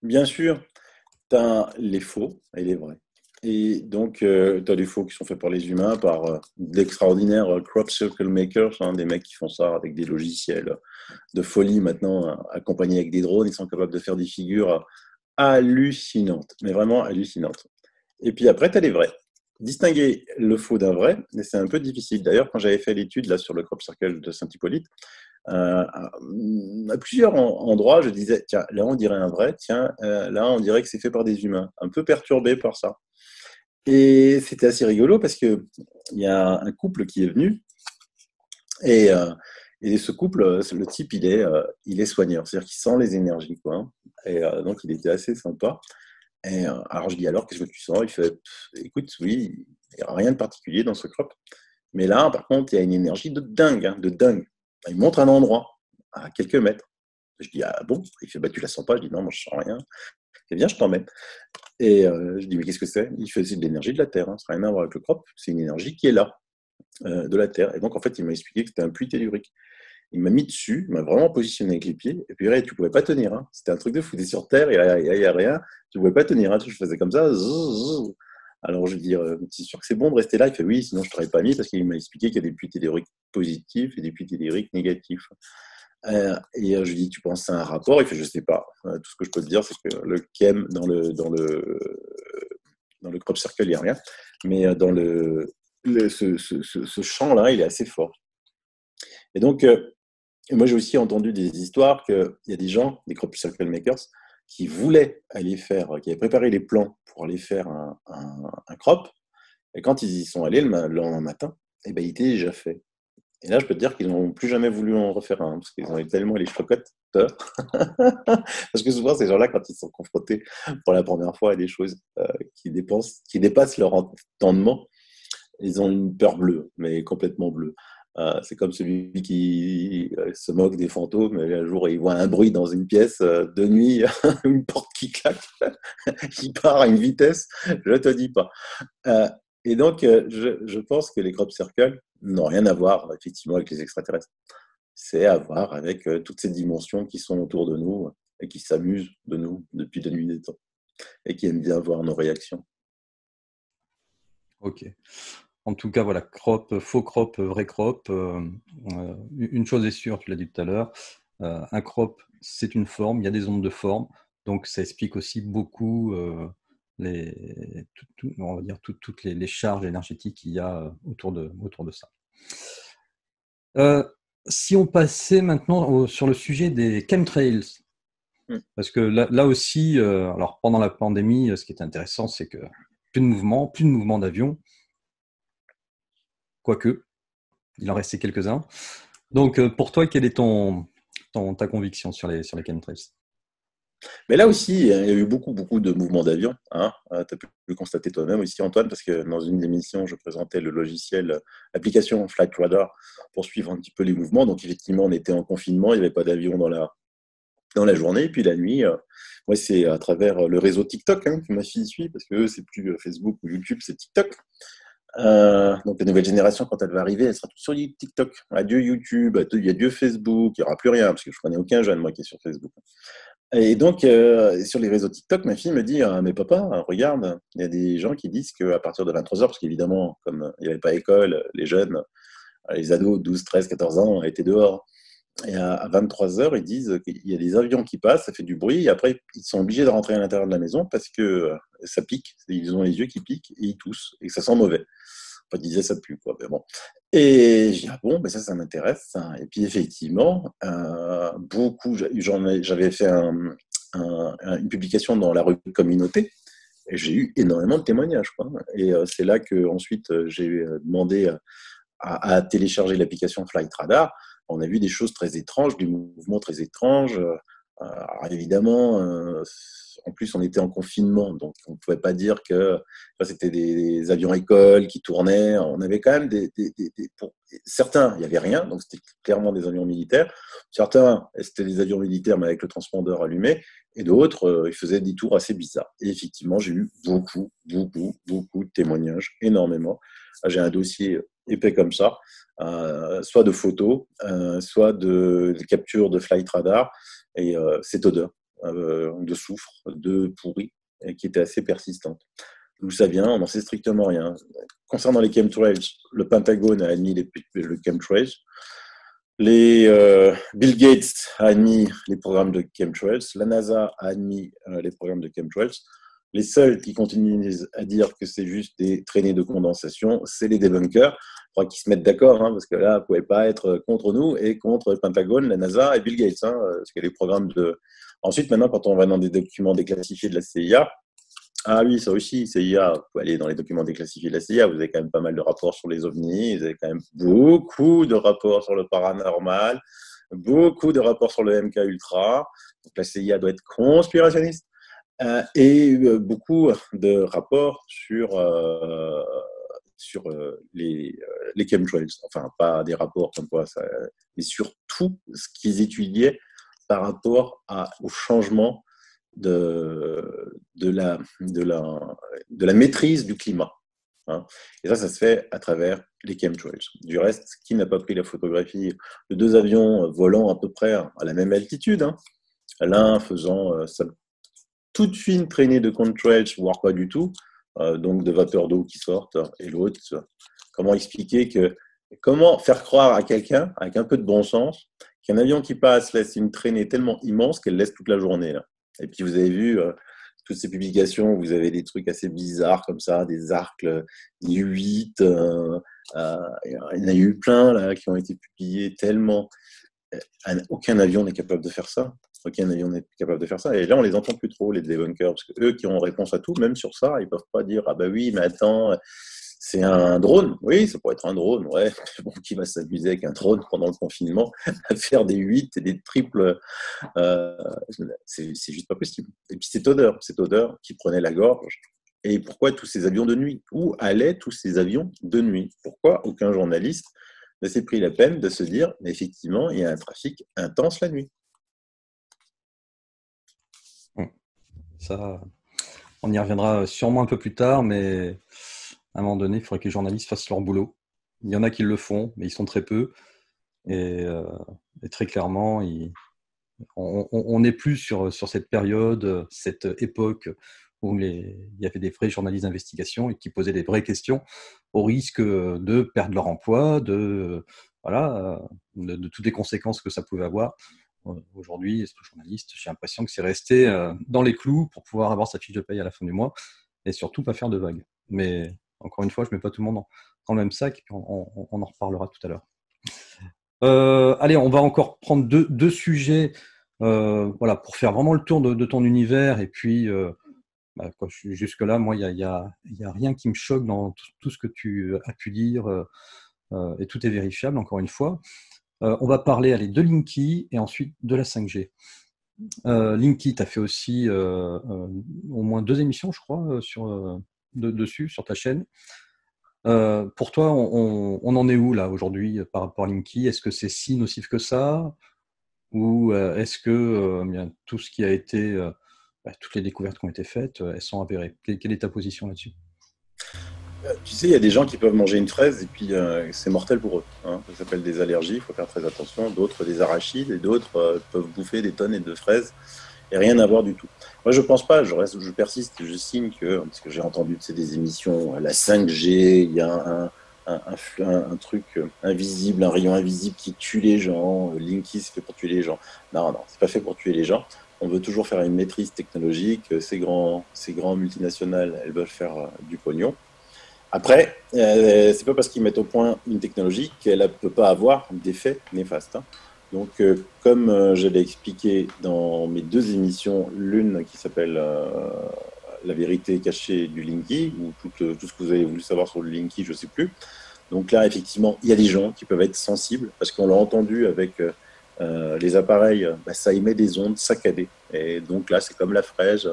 Bien sûr, tu as les faux et les vrais. Et donc, tu as les faux qui sont faits par les humains, par d'extraordinaires crop circle makers, hein, des mecs qui font ça avec des logiciels de folie maintenant, accompagnés avec des drones. Ils sont capables de faire des figures hallucinantes, mais vraiment hallucinantes. Et puis après, tu as les vrais. Distinguer le faux d'un vrai, c'est un peu difficile. D'ailleurs, quand j'avais fait l'étude là sur le crop circle de Saint-Hippolyte, à plusieurs endroits, je disais, tiens, là on dirait un vrai, tiens, là on dirait que c'est fait par des humains, un peu perturbé par ça. Et c'était assez rigolo parce qu'il y a un couple qui est venu et, euh, et ce couple, le type, il est soigneur, c'est-à-dire qu'il sent les énergies, quoi, hein. Et donc il était assez sympa. Et alors je dis alors, qu'est-ce que tu sens? Il fait, écoute, oui, il n'y a rien de particulier dans ce crop. Mais là, par contre, il y a une énergie de dingue, hein, de dingue. Il montre un endroit à quelques mètres. Je dis, ah bon? Il fait, bah tu la sens pas? Je dis, non, moi je sens rien. Il fait, viens, je t'emmène. Et je dis, mais qu'est-ce que c'est? Il fait, c'est de l'énergie de la Terre, hein. Ça n'a rien à voir avec le crop. C'est une énergie qui est là, de la Terre. Et donc, en fait, il m'a expliqué que c'était un puits tellurique. Il m'a mis dessus, il m'a vraiment positionné avec les pieds. Et puis, là, tu ne pouvais pas tenir, hein. C'était un truc de fou. Tu es sur Terre, il n'y a rien. Tu ne pouvais pas tenir, hein. Je faisais comme ça. Alors, je lui dis, c'est sûr que c'est bon de rester là? Il fait, oui, sinon je ne t'aurais pas mis parce qu'il m'a expliqué qu'il y a des puits telluriques positifs et des puits telluriques négatifs. Je lui dis, tu penses que c'est un rapport? Il fait, je ne sais pas. Tout ce que je peux te dire, c'est que le chem, dans le crop circle, il n'y a rien. Mais dans ce champ-là, il est assez fort. Et donc, moi, j'ai aussi entendu des histoires qu'il y a des gens, des crop circle makers, qui voulaient aller faire, qui avaient préparé les plans pour aller faire un crop. Et quand ils y sont allés le lendemain matin, eh ben, il était déjà fait. Et là, je peux te dire qu'ils n'ont plus jamais voulu en refaire un, parce qu'ils ont eu tellement les chocottes peur. Parce que souvent, ces gens-là, quand ils sont confrontés pour la première fois à des choses qui dépassent leur entendement, ils ont une peur bleue, mais complètement bleue. C'est comme celui qui se moque des fantômes, et un jour il voit un bruit dans une pièce de nuit, une porte qui claque, qui part à une vitesse, je te dis pas. Euh, et donc, je pense que les crop circles n'ont rien à voir effectivement avec les extraterrestres. C'est à voir avec toutes ces dimensions qui sont autour de nous et qui s'amusent de nous depuis de nuit des temps et qui aiment bien voir nos réactions. Ok. En tout cas, voilà, crop, faux crop, vrai crop. Une chose est sûre, tu l'as dit tout à l'heure, un crop, c'est une forme, il y a des ondes de forme, donc ça explique aussi beaucoup on va dire toutes les charges énergétiques qu'il y a autour de ça. Si on passait maintenant sur le sujet des chemtrails, parce que là aussi, alors pendant la pandémie, ce qui est intéressant, c'est que plus de mouvements d'avions, quoique, il en restait quelques-uns. Donc, pour toi, quelle est ta conviction sur les chemtrails? Mais là aussi, il y a eu beaucoup, beaucoup de mouvements d'avion, hein. Tu as pu le constater toi-même aussi, Antoine, parce que dans une émission, je présentais le logiciel, l'application Flight Radar, pour suivre un petit peu les mouvements. Donc, effectivement, on était en confinement, il n'y avait pas d'avion dans la journée. Et puis la nuit, moi, c'est à travers le réseau TikTok, hein, que ma fille suit, parce que c'est plus Facebook ou YouTube, c'est TikTok. Donc la nouvelle génération, quand elle va arriver, elle sera toute sur TikTok. Adieu YouTube, adieu Facebook, il n'y aura plus rien, parce que je ne connais aucun jeune, moi, qui est sur Facebook. Et donc, sur les réseaux TikTok, ma fille me dit, mais papa, regarde, il y a des gens qui disent qu'à partir de 23h, parce qu'évidemment, comme il n'y avait pas école, les jeunes, les ados, 12, 13, 14 ans, étaient dehors. Et à 23h, ils disent qu'il y a des avions qui passent, ça fait du bruit, et après, ils sont obligés de rentrer à l'intérieur de la maison parce que ça pique, ils ont les yeux qui piquent, et ils toussent, et que ça sent mauvais. Enfin, ils disaient ça pue, quoi, mais bon. Et j'ai dit, ah bon, mais ça m'intéresse, ça. Et puis, effectivement, j'avais fait une publication dans la revue Communauté, et j'ai eu énormément de témoignages, quoi. Et c'est là que ensuite j'ai demandé à télécharger l'application Flight Radar. On a vu des choses très étranges, des mouvements très étranges. Alors évidemment, en plus, on était en confinement, donc on ne pouvait pas dire que c'était des avions écoles qui tournaient. On avait quand même pour certains, il n'y avait rien, donc c'était clairement des avions militaires. Certains, c'était des avions militaires, mais avec le transpondeur allumé. Et d'autres, ils faisaient des tours assez bizarres. Et effectivement, j'ai eu beaucoup de témoignages, énormément. J'ai un dossier épais comme ça, soit de photos, soit de captures de flight radar, et cette odeur de soufre, de pourri, qui était assez persistante. D'où ça vient, on n'en sait strictement rien. Concernant les chemtrails, le Pentagone a admis le chemtrails. Bill Gates a admis les programmes de chemtrails. La NASA a admis les programmes de chemtrails. Les seuls qui continuent à dire que c'est juste des traînées de condensation, c'est les débunkers. Je crois qu'ils se mettent d'accord, hein, parce que là, vous ne pouvez pas être contre nous et contre le Pentagone, la NASA et Bill Gates. Hein, parce que les programmes de... Ensuite, maintenant, quand on va dans des documents déclassifiés de la CIA, ah oui, ça aussi, CIA, vous pouvez aller dans les documents déclassifiés de la CIA, vous avez quand même pas mal de rapports sur les ovnis, vous avez quand même beaucoup de rapports sur le paranormal, beaucoup de rapports sur le MK Ultra. Donc la CIA doit être conspirationniste. Et beaucoup de rapports sur les chemtrails. Enfin, pas des rapports comme quoi, mais sur tout ce qu'ils étudiaient par rapport au changement de la maîtrise du climat. Hein. Et ça se fait à travers les chemtrails. Du reste, qui n'a pas pris la photographie de deux avions volant à peu près à la même altitude, hein, l'un faisant toute fine traînée de chemtrails, voire pas du tout, donc de vapeur d'eau qui sortent, et l'autre, comment faire croire à quelqu'un, avec un peu de bon sens, qu'un avion qui passe laisse une traînée tellement immense qu'elle laisse toute la journée. Là. Et puis vous avez vu toutes ces publications, vous avez des trucs assez bizarres comme ça, des arcs U8, il y en a eu plein là, qui ont été publiés tellement. Aucun avion n'est capable de faire ça. Aucun avion n'est capable de faire ça. Et là, on les entend plus trop, les debunkers, parce qu'eux qui ont réponse à tout, même sur ça, ils peuvent pas dire « Ah bah oui, mais attends, c'est un drone. » Oui, ça pourrait être un drone, ouais. Bon, qui va s'amuser avec un drone pendant le confinement à faire des 8 et des triples c'est juste pas possible. Et puis cette odeur qui prenait la gorge. Et pourquoi tous ces avions de nuit? Où allaient tous ces avions de nuit? Pourquoi aucun journaliste ne s'est pris la peine de se dire, mais effectivement, il y a un trafic intense la nuit. Ça, on y reviendra sûrement un peu plus tard, mais à un moment donné, il faudrait que les journalistes fassent leur boulot. Il y en a qui le font, mais ils sont très peu. Et très clairement, on n'est plus sur cette période, cette époque où il y avait des vrais journalistes d'investigation et qui posaient des vraies questions au risque de perdre leur emploi, de toutes les conséquences que ça pouvait avoir. Aujourd'hui, ce journaliste, j'ai l'impression que c'est resté dans les clous pour pouvoir avoir sa fiche de paye à la fin du mois et surtout pas faire de vagues. Mais encore une fois, je ne mets pas tout le monde dans le même sac et puis on en reparlera tout à l'heure. Allez, on va encore prendre deux sujets pour faire vraiment le tour de ton univers. Et puis, jusque-là, moi, il y a rien qui me choque dans tout ce que tu as pu dire et tout est vérifiable, encore une fois. On va parler de Linky et ensuite de la 5G. Linky, tu as fait aussi au moins 2 émissions, je crois, dessus, sur ta chaîne. Pour toi, on en est où là aujourd'hui par rapport à Linky? Est-ce que c'est si nocif que ça? Ou est-ce que tout ce qui a été, toutes les découvertes qui ont été faites, elles sont avérées? Quelle est ta position là-dessus? Tu sais, il y a des gens qui peuvent manger une fraise et puis c'est mortel pour eux. Hein. Ça s'appelle des allergies, il faut faire très attention. D'autres des arachides et d'autres peuvent bouffer des tonnes de fraises et rien à voir du tout. Moi, je pense pas, je persiste, je signe que, parce que j'ai entendu des émissions, la 5G, il y a un truc invisible, un rayon invisible qui tue les gens, Linky c'est fait pour tuer les gens. Non, c'est pas fait pour tuer les gens. On veut toujours faire une maîtrise technologique. Ces grands multinationales, elles veulent faire du pognon. Après, c'est pas parce qu'ils mettent au point une technologie qu'elle ne peut pas avoir d'effets néfastes. Hein. Donc, comme je l'ai expliqué dans mes 2 émissions, l'une qui s'appelle La vérité cachée du Linky, ou tout ce que vous avez voulu savoir sur le Linky, je ne sais plus. Donc là, effectivement, il y a des gens qui peuvent être sensibles, parce qu'on l'a entendu avec les appareils, ça émet des ondes saccadées. Et donc là, c'est comme la fraise.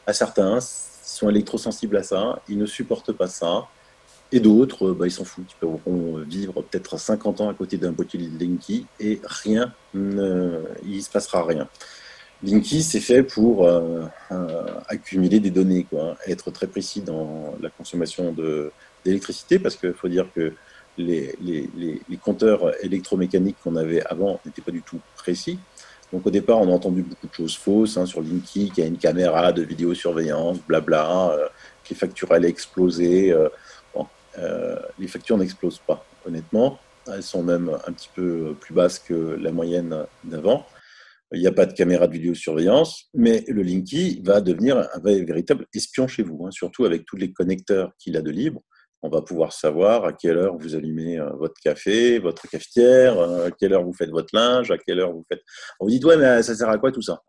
À certains, ils sont électrosensibles à ça, ils ne supportent pas ça. Et d'autres, ils s'en foutent. Ils pourront vivre peut-être 50 ans à côté d'un boîtier de Linky et il ne se passera rien. Linky, c'est fait pour accumuler des données, quoi, être très précis dans la consommation d'électricité, parce qu'il faut dire que les compteurs électromécaniques qu'on avait avant n'étaient pas du tout précis. Donc au départ, on a entendu beaucoup de choses fausses sur Linky, qui a une caméra de vidéosurveillance, blabla, que les factures allaient exploser. Bon, les factures n'explosent pas, honnêtement. Elles sont même un petit peu plus basses que la moyenne d'avant. Il n'y a pas de caméra de vidéosurveillance, mais le Linky va devenir un véritable espion chez vous, surtout avec tous les connecteurs qu'il a de libre. On va pouvoir savoir à quelle heure vous allumez votre café, votre cafetière, à quelle heure vous faites votre linge, à quelle heure vous faites. On vous dit, ouais, mais ça sert à quoi tout ça?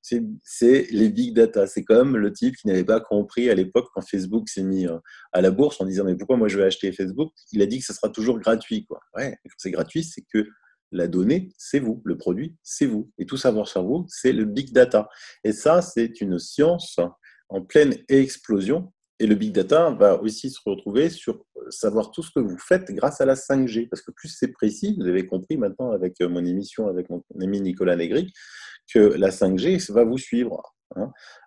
C'est les big data. C'est comme le type qui n'avait pas compris à l'époque quand Facebook s'est mis à la bourse en disant, mais pourquoi moi je vais acheter Facebook? Il a dit que ça sera toujours gratuit, quoi. Ouais, quand c'est gratuit, c'est que la donnée, c'est vous. Le produit, c'est vous. Et tout savoir sur vous, c'est le big data. Et ça, c'est une science en pleine explosion. Et le big data va aussi se retrouver sur savoir tout ce que vous faites grâce à la 5G. Parce que plus c'est précis, vous avez compris maintenant avec mon émission avec mon ami Nicolas Negri, que la 5G va vous suivre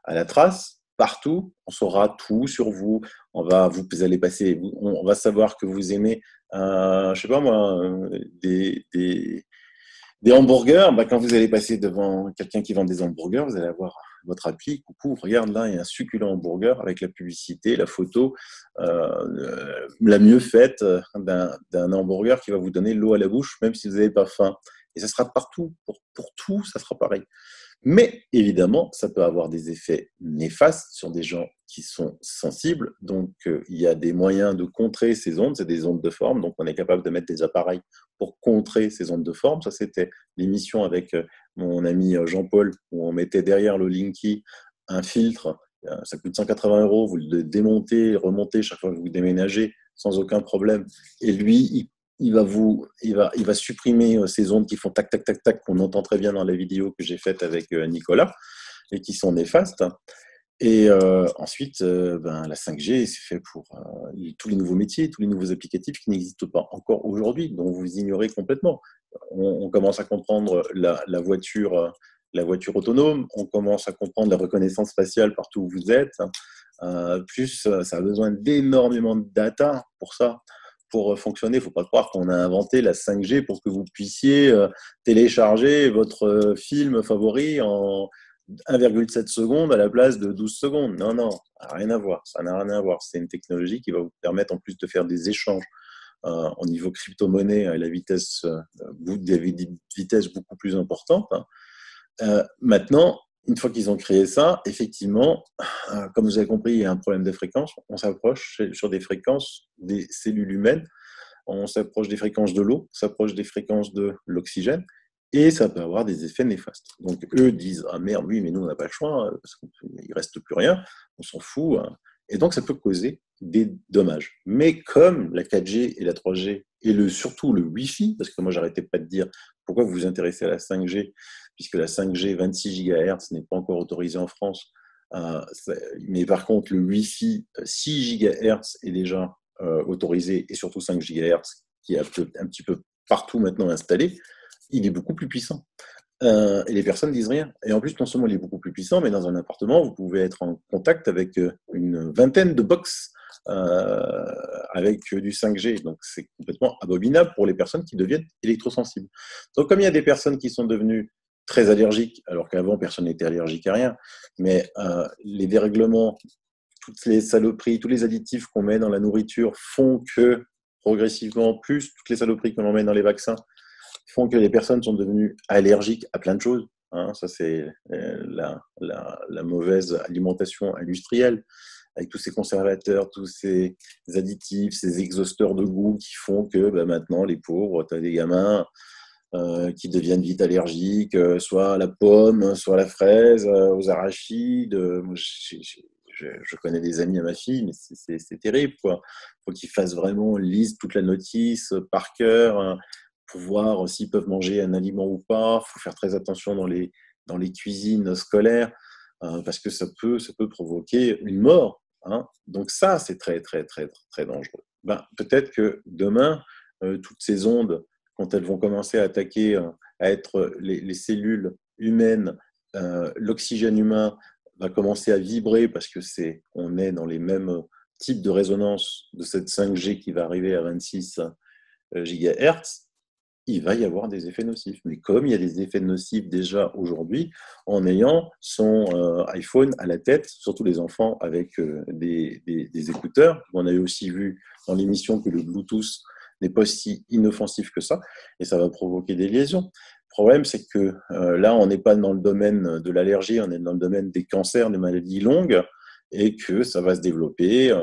à la trace. Partout, on saura tout sur vous. Vous allez passer, on va savoir que vous aimez, je sais pas moi, des hamburgers. Quand vous allez passer devant quelqu'un qui vend des hamburgers, vous allez avoir votre appli. Coucou, regarde là, il y a un succulent hamburger avec la publicité, la photo la mieux faite d'un hamburger qui va vous donner l'eau à la bouche, même si vous n'avez pas faim. Et ça sera partout, pour tout, ça sera pareil. Mais évidemment, ça peut avoir des effets néfastes sur des gens qui sont sensibles. Donc, il y a des moyens de contrer ces ondes. C'est des ondes de forme. Donc, on est capable de mettre des appareils pour contrer ces ondes de forme. Ça, c'était l'émission avec mon ami Jean-Paul, où on mettait derrière le Linky un filtre. Ça coûte 180 euros. Vous le démontez, remontez chaque fois que vous déménagez sans aucun problème. Et lui, il va supprimer ces ondes qui font tac, tac, tac, tac, qu'on entend très bien dans la vidéo que j'ai faite avec Nicolas, et qui sont néfastes. Et ensuite, la 5G, c'est fait pour tous les nouveaux métiers, tous les nouveaux applicatifs qui n'existent pas encore aujourd'hui, dont vous ignorez complètement. On commence à comprendre la voiture autonome, on commence à comprendre la reconnaissance faciale partout où vous êtes. Plus, ça a besoin d'énormément de data pour ça. Pour fonctionner, il ne faut pas croire qu'on a inventé la 5G pour que vous puissiez télécharger votre film favori en 1,7 secondes à la place de 12 secondes. Non, non, ça n'a rien à voir. Ça n'a rien à voir. C'est une technologie qui va vous permettre en plus de faire des échanges au niveau crypto-monnaie à la vitesse, des vitesses beaucoup plus importantes. Maintenant, une fois qu'ils ont créé ça, effectivement, comme vous avez compris, il y a un problème de fréquence. On s'approche sur des fréquences des cellules humaines, on s'approche des fréquences de l'eau, on s'approche des fréquences de l'oxygène, et ça peut avoir des effets néfastes. Donc eux disent ah merde, oui, mais nous on n'a pas le choix parce qu'il reste plus rien, on s'en fout. Et donc ça peut causer des dommages. Mais comme la 4G et la 3G et surtout le Wi-Fi, parce que moi j'arrêtais pas de dire pourquoi vous vous intéressez à la 5G, puisque la 5G 26 GHz n'est pas encore autorisée en France. Mais par contre, le Wi-Fi 6 GHz est déjà autorisé, et surtout 5 GHz, qui est un petit peu partout maintenant installé. Il est beaucoup plus puissant. Et les personnes disent rien. Et en plus, non seulement il est beaucoup plus puissant, mais dans un appartement, vous pouvez être en contact avec une vingtaine de box avec du 5G. Donc, c'est complètement abominable pour les personnes qui deviennent électrosensibles. Donc, comme il y a des personnes qui sont devenues très allergiques, alors qu'avant, personne n'était allergique à rien, mais les dérèglements, toutes les saloperies, tous les additifs qu'on met dans la nourriture font que, progressivement, plus toutes les saloperies que l'on met dans les vaccins, font que les personnes sont devenues allergiques à plein de choses. Ça, c'est la mauvaise alimentation industrielle, avec tous ces conservateurs, tous ces additifs, ces exhausteurs de goût qui font que maintenant, les pauvres, tu as des gamins qui deviennent vite allergiques, soit à la pomme, soit à la fraise, aux arachides. Moi, je connais des amis à ma fille, mais c'est terrible, quoi. Faut qu'ils fassent vraiment, lisent toute la notice par cœur, pour voir s'ils peuvent manger un aliment ou pas. Il faut faire très attention dans les cuisines scolaires parce que ça peut provoquer une mort. Hein. Donc ça, c'est très, très, très, très dangereux. Ben, peut-être que demain, toutes ces ondes, quand elles vont commencer à attaquer, à être les cellules humaines, l'oxygène humain va commencer à vibrer parce que on est dans les mêmes types de résonance de cette 5G qui va arriver à 26 gigahertz, il va y avoir des effets nocifs. Mais comme il y a des effets nocifs déjà aujourd'hui, en ayant son iPhone à la tête, surtout les enfants avec des écouteurs. On avait aussi vu dans l'émission que le Bluetooth n'est pas si inoffensif que ça, et ça va provoquer des lésions. Le problème, c'est que là, on n'est pas dans le domaine de l'allergie, on est dans le domaine des cancers, des maladies longues, et que ça va se développer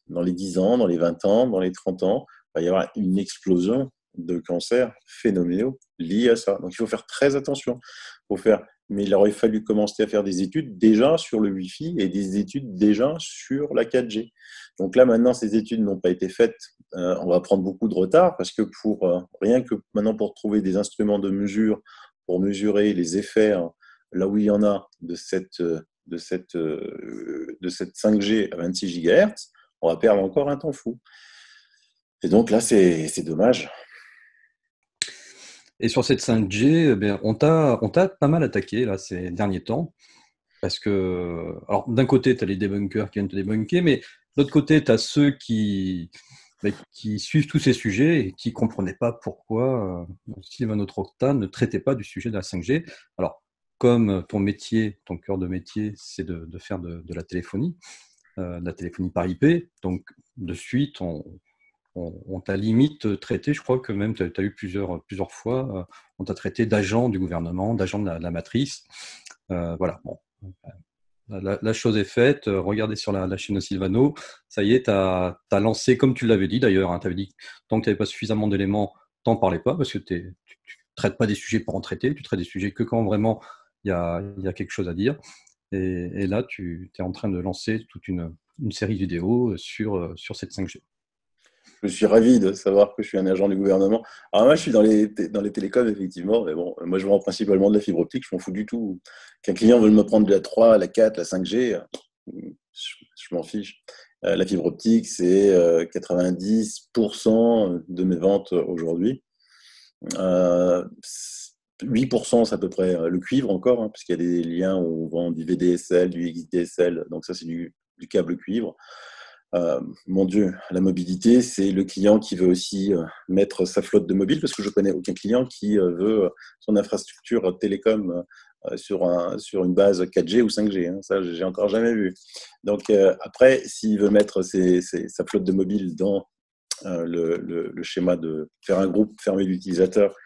dans les 10 ans, dans les 20 ans, dans les 30 ans. Il va y avoir une explosion de cancers phénoménaux liés à ça. Donc, il faut faire très attention. Mais il aurait fallu commencer à faire des études déjà sur le Wi-Fi et des études déjà sur la 4G. Donc là, maintenant, ces études n'ont pas été faites. On va prendre beaucoup de retard parce que rien que maintenant pour trouver des instruments de mesure, pour mesurer les effets, là où il y en a de cette 5G à 26 GHz, on va perdre encore un temps fou. Et donc là, c'est dommage. Et sur cette 5G, on t'a pas mal attaqué là, ces derniers temps. Parce que, alors d'un côté, tu as les débunkers qui viennent te débunker, mais de l'autre côté, tu as ceux qui suivent tous ces sujets et qui ne comprenaient pas pourquoi Sylvain Trocta ne traitait pas du sujet de la 5G. Alors, comme ton métier, ton cœur de métier, c'est de faire de la téléphonie par IP, donc de suite, on t'a limite traité, je crois que même tu as eu plusieurs fois, on t'a traité d'agent du gouvernement, d'agent de la matrice. Voilà, bon. La chose est faite, regardez sur la chaîne de Sylvano, ça y est, tu as lancé, comme tu l'avais dit d'ailleurs, hein, tu avais dit que tant que tu n'avais pas suffisamment d'éléments, t'en parlais pas, parce que tu ne traites pas des sujets pour en traiter, tu traites des sujets que quand vraiment il y a quelque chose à dire. Et là, tu es en train de lancer toute une série de vidéos sur cette 5G. Je suis ravi de savoir que je suis un agent du gouvernement. Alors moi, je suis dans les télécoms, effectivement, mais bon, moi, je vends principalement de la fibre optique, je m'en fous du tout. Qu'un client veuille me prendre de la 3, la 4, la 5G, je m'en fiche. La fibre optique, c'est 90% de mes ventes aujourd'hui. 8%, c'est à peu près le cuivre encore, hein, parce qu'il y a des liens où on vend du VDSL, du XDSL, donc ça, c'est du câble cuivre. Mon Dieu, la mobilité, c'est le client qui veut aussi mettre sa flotte de mobile, parce que je connais aucun client qui veut son infrastructure télécom sur une base 4G ou 5G. Hein. Ça, j'ai encore jamais vu. Donc après, s'il veut mettre sa flotte de mobile dans le schéma de faire un groupe fermé d'utilisateurs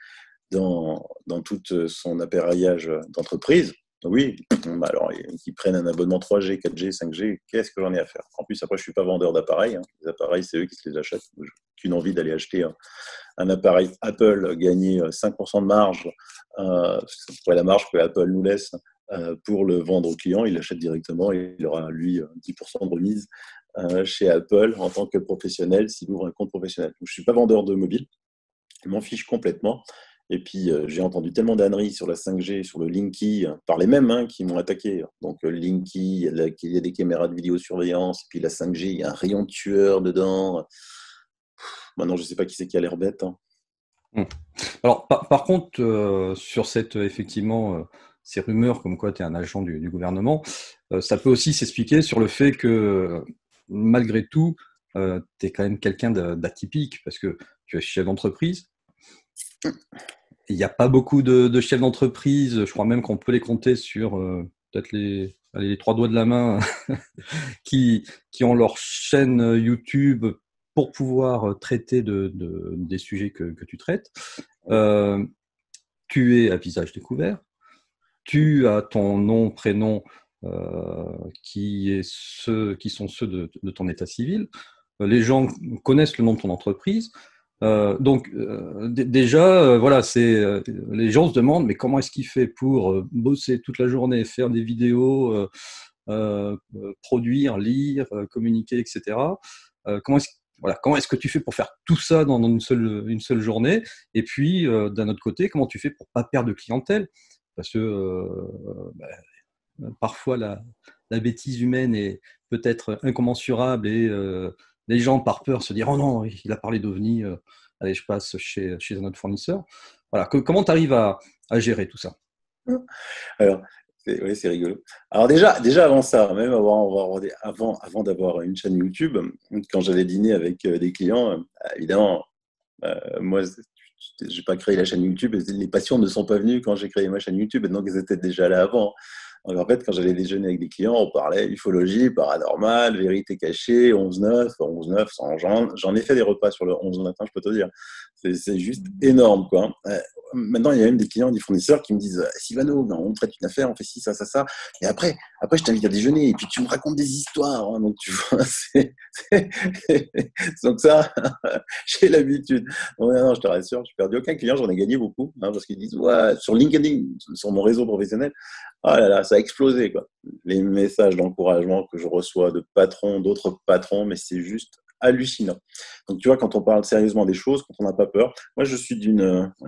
dans tout son appareillage d'entreprise, oui, alors qu'ils prennent un abonnement 3G, 4G, 5G, qu'est-ce que j'en ai à faire? En plus, après, je ne suis pas vendeur d'appareils. Hein. Les appareils, c'est eux qui se les achètent. Je n'ai qu'une envie d'aller acheter un appareil Apple, gagner 5% de marge, c'est la marge que Apple nous laisse pour le vendre au client. Il l'achète directement et il aura, lui, 10% de remise chez Apple en tant que professionnel s'il ouvre un compte professionnel. Donc, je ne suis pas vendeur de mobile. Je m'en fiche complètement. Et puis, j'ai entendu tellement d'âneries sur la 5G, sur le Linky, par les mêmes qui m'ont attaqué. Donc, Linky, il y a des caméras de vidéosurveillance, et puis la 5G, il y a un rayon tueur dedans. Maintenant, je ne sais pas qui c'est qui a l'air bête. Hein. Alors, par contre, sur effectivement, ces rumeurs comme quoi tu es un agent du gouvernement, ça peut aussi s'expliquer sur le fait que, malgré tout, tu es quand même quelqu'un d'atypique, parce que tu es chef d'entreprise. Il n'y a pas beaucoup de chefs d'entreprise, je crois même qu'on peut les compter sur peut-être les 3 doigts de la main, qui ont leur chaîne YouTube pour pouvoir traiter des sujets que tu traites. Tu es à visage découvert, tu as ton nom, prénom, qui sont ceux de ton état civil. Les gens connaissent le nom de ton entreprise. Donc déjà, voilà, les gens se demandent, mais comment est-ce qu'il fait pour bosser toute la journée, faire des vidéos, produire, lire, communiquer, etc. Voilà, comment est-ce que tu fais pour faire tout ça dans une seule journée? Et puis, d'un autre côté, comment tu fais pour pas perdre de clientèle? Parce que parfois, la bêtise humaine est peut-être incommensurable et les gens, par peur, se disent oh non, il a parlé d'OVNI, allez, je passe chez un autre fournisseur. Voilà, comment tu arrives à gérer tout ça? Alors, oui, c'est rigolo. Alors déjà avant ça, même avant d'avoir une chaîne YouTube, quand j'allais dîner avec des clients, évidemment, moi, j'ai pas créé la chaîne YouTube, et les patients ne sont pas venus quand j'ai créé ma chaîne YouTube, donc ils étaient déjà là avant. Donc en fait, quand j'allais déjeuner avec des clients, on parlait ufologie, paranormal, vérité cachée, 11-9, 11-9, j'en ai fait des repas sur le 11-9, je peux te dire. C'est juste énorme, quoi. Maintenant, il y a même des clients, des fournisseurs qui me disent Sylvano, on traite une affaire, on fait ci, ça. Et après je t'invite à déjeuner et puis tu me racontes des histoires. Hein, donc, tu vois, donc ça, j'ai l'habitude. Non, je te rassure, je n'ai perdu aucun client, j'en ai gagné beaucoup. Hein, parce qu'ils disent ouais, sur LinkedIn, sur mon réseau professionnel, oh là là, ça a explosé, quoi. Les messages d'encouragement que je reçois de patrons, d'autres patrons, mais c'est juste hallucinant. Donc, tu vois, quand on parle sérieusement des choses, quand on n'a pas peur, moi,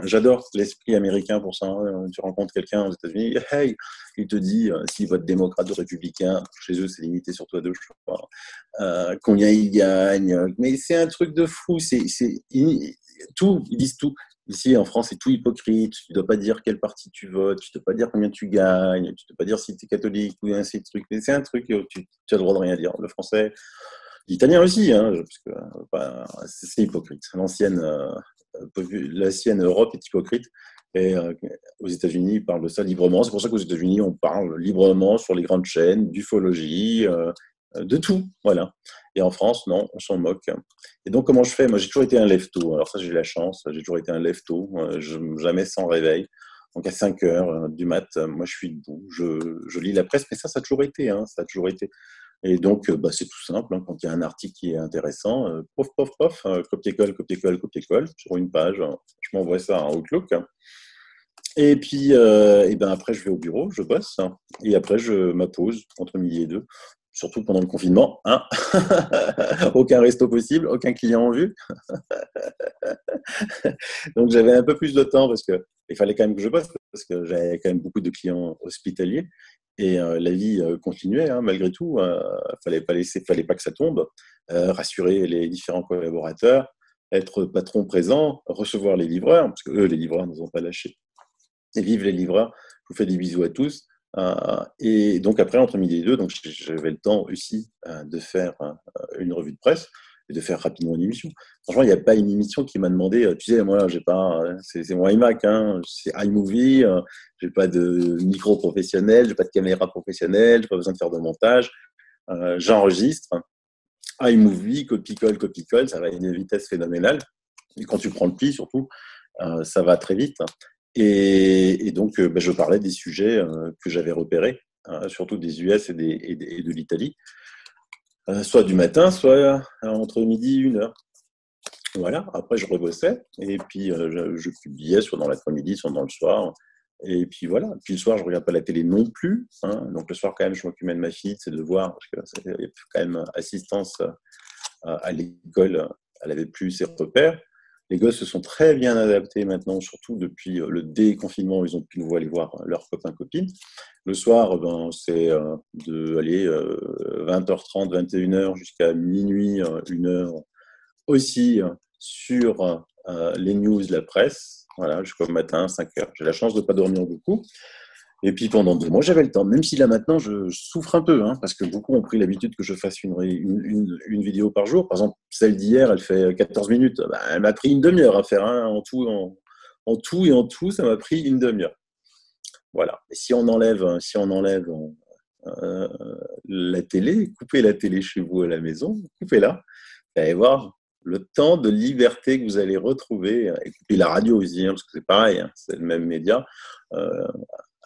j'adore l'esprit américain pour ça. Hein. Tu rencontres quelqu'un aux États-Unis, hey, il te dit s'il vote démocrate ou républicain, chez eux, c'est limité sur toi deux choix. Combien il gagne, mais c'est un truc de fou. Tout, ils disent tout. Ici, en France, c'est tout hypocrite. Tu ne dois pas dire quel parti tu votes, tu ne dois pas dire combien tu gagnes, tu ne dois pas dire si tu es catholique ou ainsi de trucs. Mais c'est un truc, tu as le droit de rien dire. Le français, l'italien aussi, hein, parce que c'est hypocrite. L'ancienne Europe est hypocrite. Et aux États-Unis, ils parlent de ça librement. C'est pour ça qu'aux États-Unis, on parle librement sur les grandes chaînes d'ufologie, de tout. Voilà. Et en France, non, on s'en moque. Et donc, comment je fais? Moi, j'ai toujours été un lève-tôt. Alors ça, j'ai la chance. J'ai toujours été un lève-tôt, jamais sans réveil. Donc, à 5 heures du mat, moi, je suis debout. Je lis la presse, mais ça a toujours été. Hein, ça a toujours été. Et donc, c'est tout simple. Hein, quand il y a un article qui est intéressant, pof, copier-colle, copier-colle sur une page. Je m'envoie ça en Outlook. Et puis, après, je vais au bureau, je bosse. Et après, je m'appose entre midi et deux. Surtout pendant le confinement. Hein. Aucun resto possible, aucun client en vue. Donc, j'avais un peu plus de temps parce qu'il fallait quand même que je bosse parce que j'avais quand même beaucoup de clients hospitaliers. Et la vie continuait, hein, malgré tout. Fallait pas que ça tombe. Rassurer les différents collaborateurs, être patron présent, recevoir les livreurs, parce que eux, les livreurs, ne nous ont pas lâchés. Et vive les livreurs. Je vous fais des bisous à tous. Et donc après, entre midi et deux, donc j'avais le temps aussi de faire une revue de presse et de faire rapidement une émission. Franchement, il n'y a pas une émission qui m'a demandé, tu sais, moi, j'ai pas, c'est mon iMac, hein, c'est iMovie, j'ai pas de micro professionnel, j'ai pas de caméra professionnelle, j'ai pas besoin de faire de montage, j'enregistre, iMovie, copie-colle, ça va à une vitesse phénoménale. Et quand tu prends le pli, surtout, ça va très vite. Et donc, je parlais des sujets que j'avais repérés, surtout des US et de l'Italie, soit du matin, soit entre midi et 1h. Voilà, après je rebossais, et puis je publiais soit dans l'après-midi, soit dans le soir. Et puis voilà, puis le soir, je ne regarde pas la télé non plus. Hein. Donc le soir, quand même, je m'occupais de ma fille, c'est de voir, parce qu'il y a quand même assistance à l'école, elle n'avait plus ses repères. Les gosses se sont très bien adaptés maintenant, surtout depuis le déconfinement où ils ont pu nous aller voir leurs copains-copines. Le soir, c'est de 20h30, 21h jusqu'à minuit, 1h aussi sur les news, la presse, voilà, jusqu'au matin, 5h. J'ai la chance de ne pas dormir beaucoup. Et puis pendant 2 mois, j'avais le temps, même si là maintenant, je souffre un peu, hein, parce que beaucoup ont pris l'habitude que je fasse une vidéo par jour. Par exemple, celle d'hier, elle fait 14 minutes. Elle m'a pris une demi-heure à faire, hein, en tout, ça m'a pris une demi-heure. Voilà. Et si on enlève la télé, coupez la télé chez vous à la maison, coupez-la, vous allez voir le temps de liberté que vous allez retrouver, et coupez la radio aussi, hein, parce que c'est pareil, hein, c'est le même média.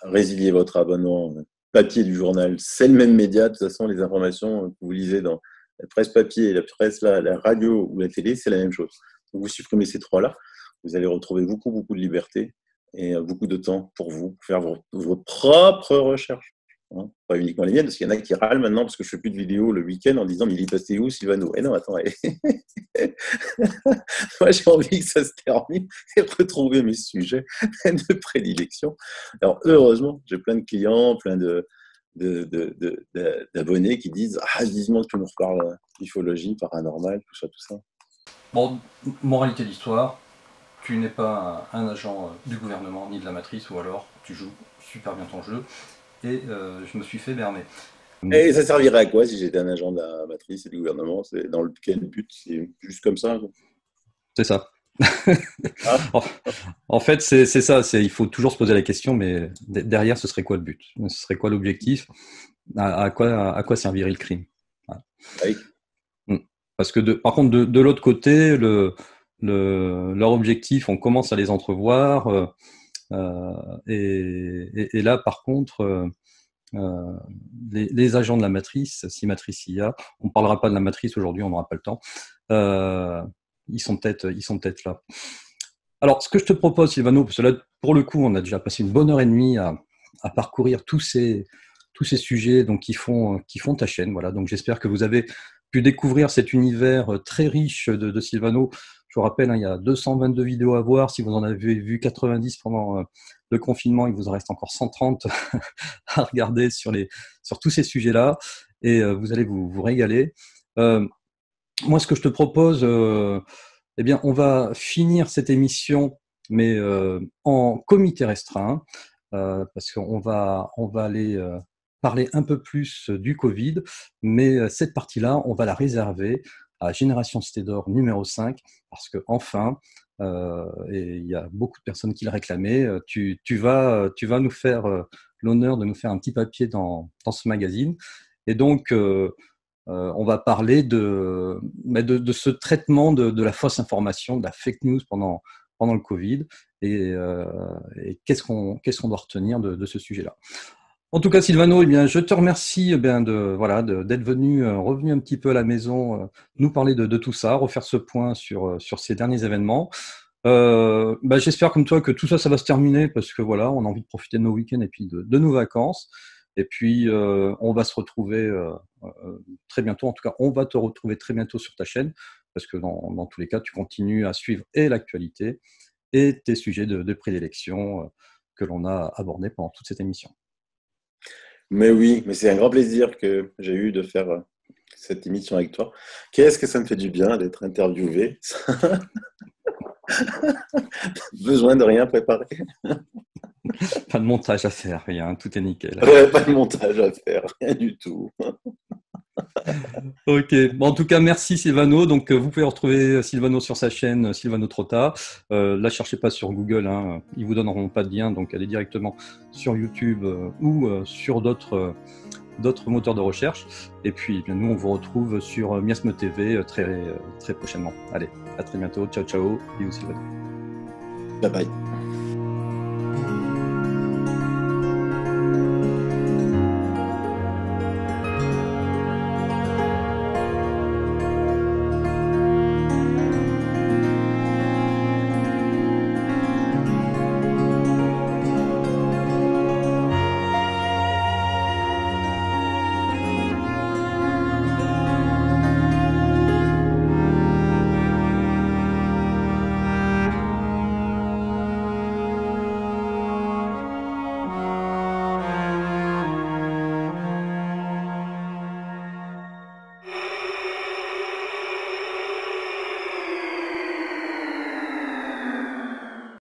Résiliez votre abonnement papier du journal, c'est le même média. De toute façon, les informations que vous lisez dans la presse papier, la presse, la radio ou la télé, c'est la même chose. Donc, vous supprimez ces trois-là, vous allez retrouver beaucoup de liberté et beaucoup de temps pour vous, pour faire vos propres recherches. hein. Pas uniquement les miennes, parce qu'il y en a qui râlent maintenant parce que je fais plus de vidéos le week-end en disant mais il est passé où Sylvano? Eh non, attends, moi j'ai envie que ça se termine et retrouver mes sujets de prédilection. Alors heureusement, j'ai plein de clients, plein d'abonnés qui disent ah vivement que tu nous reparles ufologie, paranormal, tout ça, tout ça. Bon, moralité d'histoire, tu n'es pas un agent du gouvernement ni de la matrice, ou alors tu joues super bien ton jeu, et je me suis fait berner. Et ça servirait à quoi si j'étais un agent de la matrice et du gouvernement? C'est dans quel but? C'est juste comme ça, quoi. C'est ça. Ah. En fait, c'est ça. Il faut toujours se poser la question, mais derrière, ce serait quoi le but? Ce serait quoi l'objectif? À quoi servirait le crime? Voilà. Oui. Parce que par contre, de l'autre côté, leur objectif, on commence à les entrevoir. Et là, par contre, les agents de la matrice, si matrice il y a, on ne parlera pas de la matrice aujourd'hui, on n'aura pas le temps. Ils sont peut-être là. Alors, ce que je te propose, Sylvano, parce que là, pour le coup, on a déjà passé une bonne heure et demie à parcourir tous ces sujets donc, qui font ta chaîne. Voilà. Donc, j'espère que vous avez pu découvrir cet univers très riche de Sylvano. Je vous rappelle, hein, il y a 222 vidéos à voir. Si vous en avez vu 90 pendant le confinement, il vous en reste encore 130 à regarder sur tous ces sujets-là. Et vous allez vous régaler. Moi, ce que je te propose, eh bien, on va finir cette émission, mais en comité restreint, parce qu'on va aller parler un peu plus du Covid, mais cette partie-là, on va la réserver à Génération Cité d'Or numéro 5, parce que enfin, et il y a beaucoup de personnes qui le réclamaient, tu vas nous faire l'honneur de nous faire un petit papier dans ce magazine. Et donc, on va parler de ce traitement de la fausse information, de la fake news pendant le Covid, et qu'est-ce qu'on doit retenir de ce sujet-là. En tout cas, Sylvano, eh bien, je te remercie d'être revenu un petit peu à la maison, nous parler de tout ça, refaire ce point sur ces derniers événements. J'espère comme toi que tout ça va se terminer, parce que voilà, on a envie de profiter de nos week-ends et puis de nos vacances. Et puis, on va se retrouver très bientôt. En tout cas, on va te retrouver très bientôt sur ta chaîne, parce que dans tous les cas, tu continues à suivre et l'actualité et tes sujets de prédilection que l'on a abordés pendant toute cette émission. Mais oui, mais c'est un grand plaisir que j'ai eu de faire cette émission avec toi. Qu'est-ce que ça me fait du bien d'être interviewé. Besoin de rien préparer. Pas de montage à faire, rien, tout est nickel. Pas de montage à faire, rien du tout. Ok, bon, en tout cas, merci Sylvano. Donc, vous pouvez retrouver Sylvano sur sa chaîne Sylvano Trotta. Là, cherchez pas sur Google, hein, ils vous donneront pas de lien, donc allez directement sur YouTube ou sur d'autres moteurs de recherche. Et puis, bien, nous, on vous retrouve sur Miasme TV très prochainement. Allez, à très bientôt. Ciao, ciao. Bisous Sylvano. Bye bye.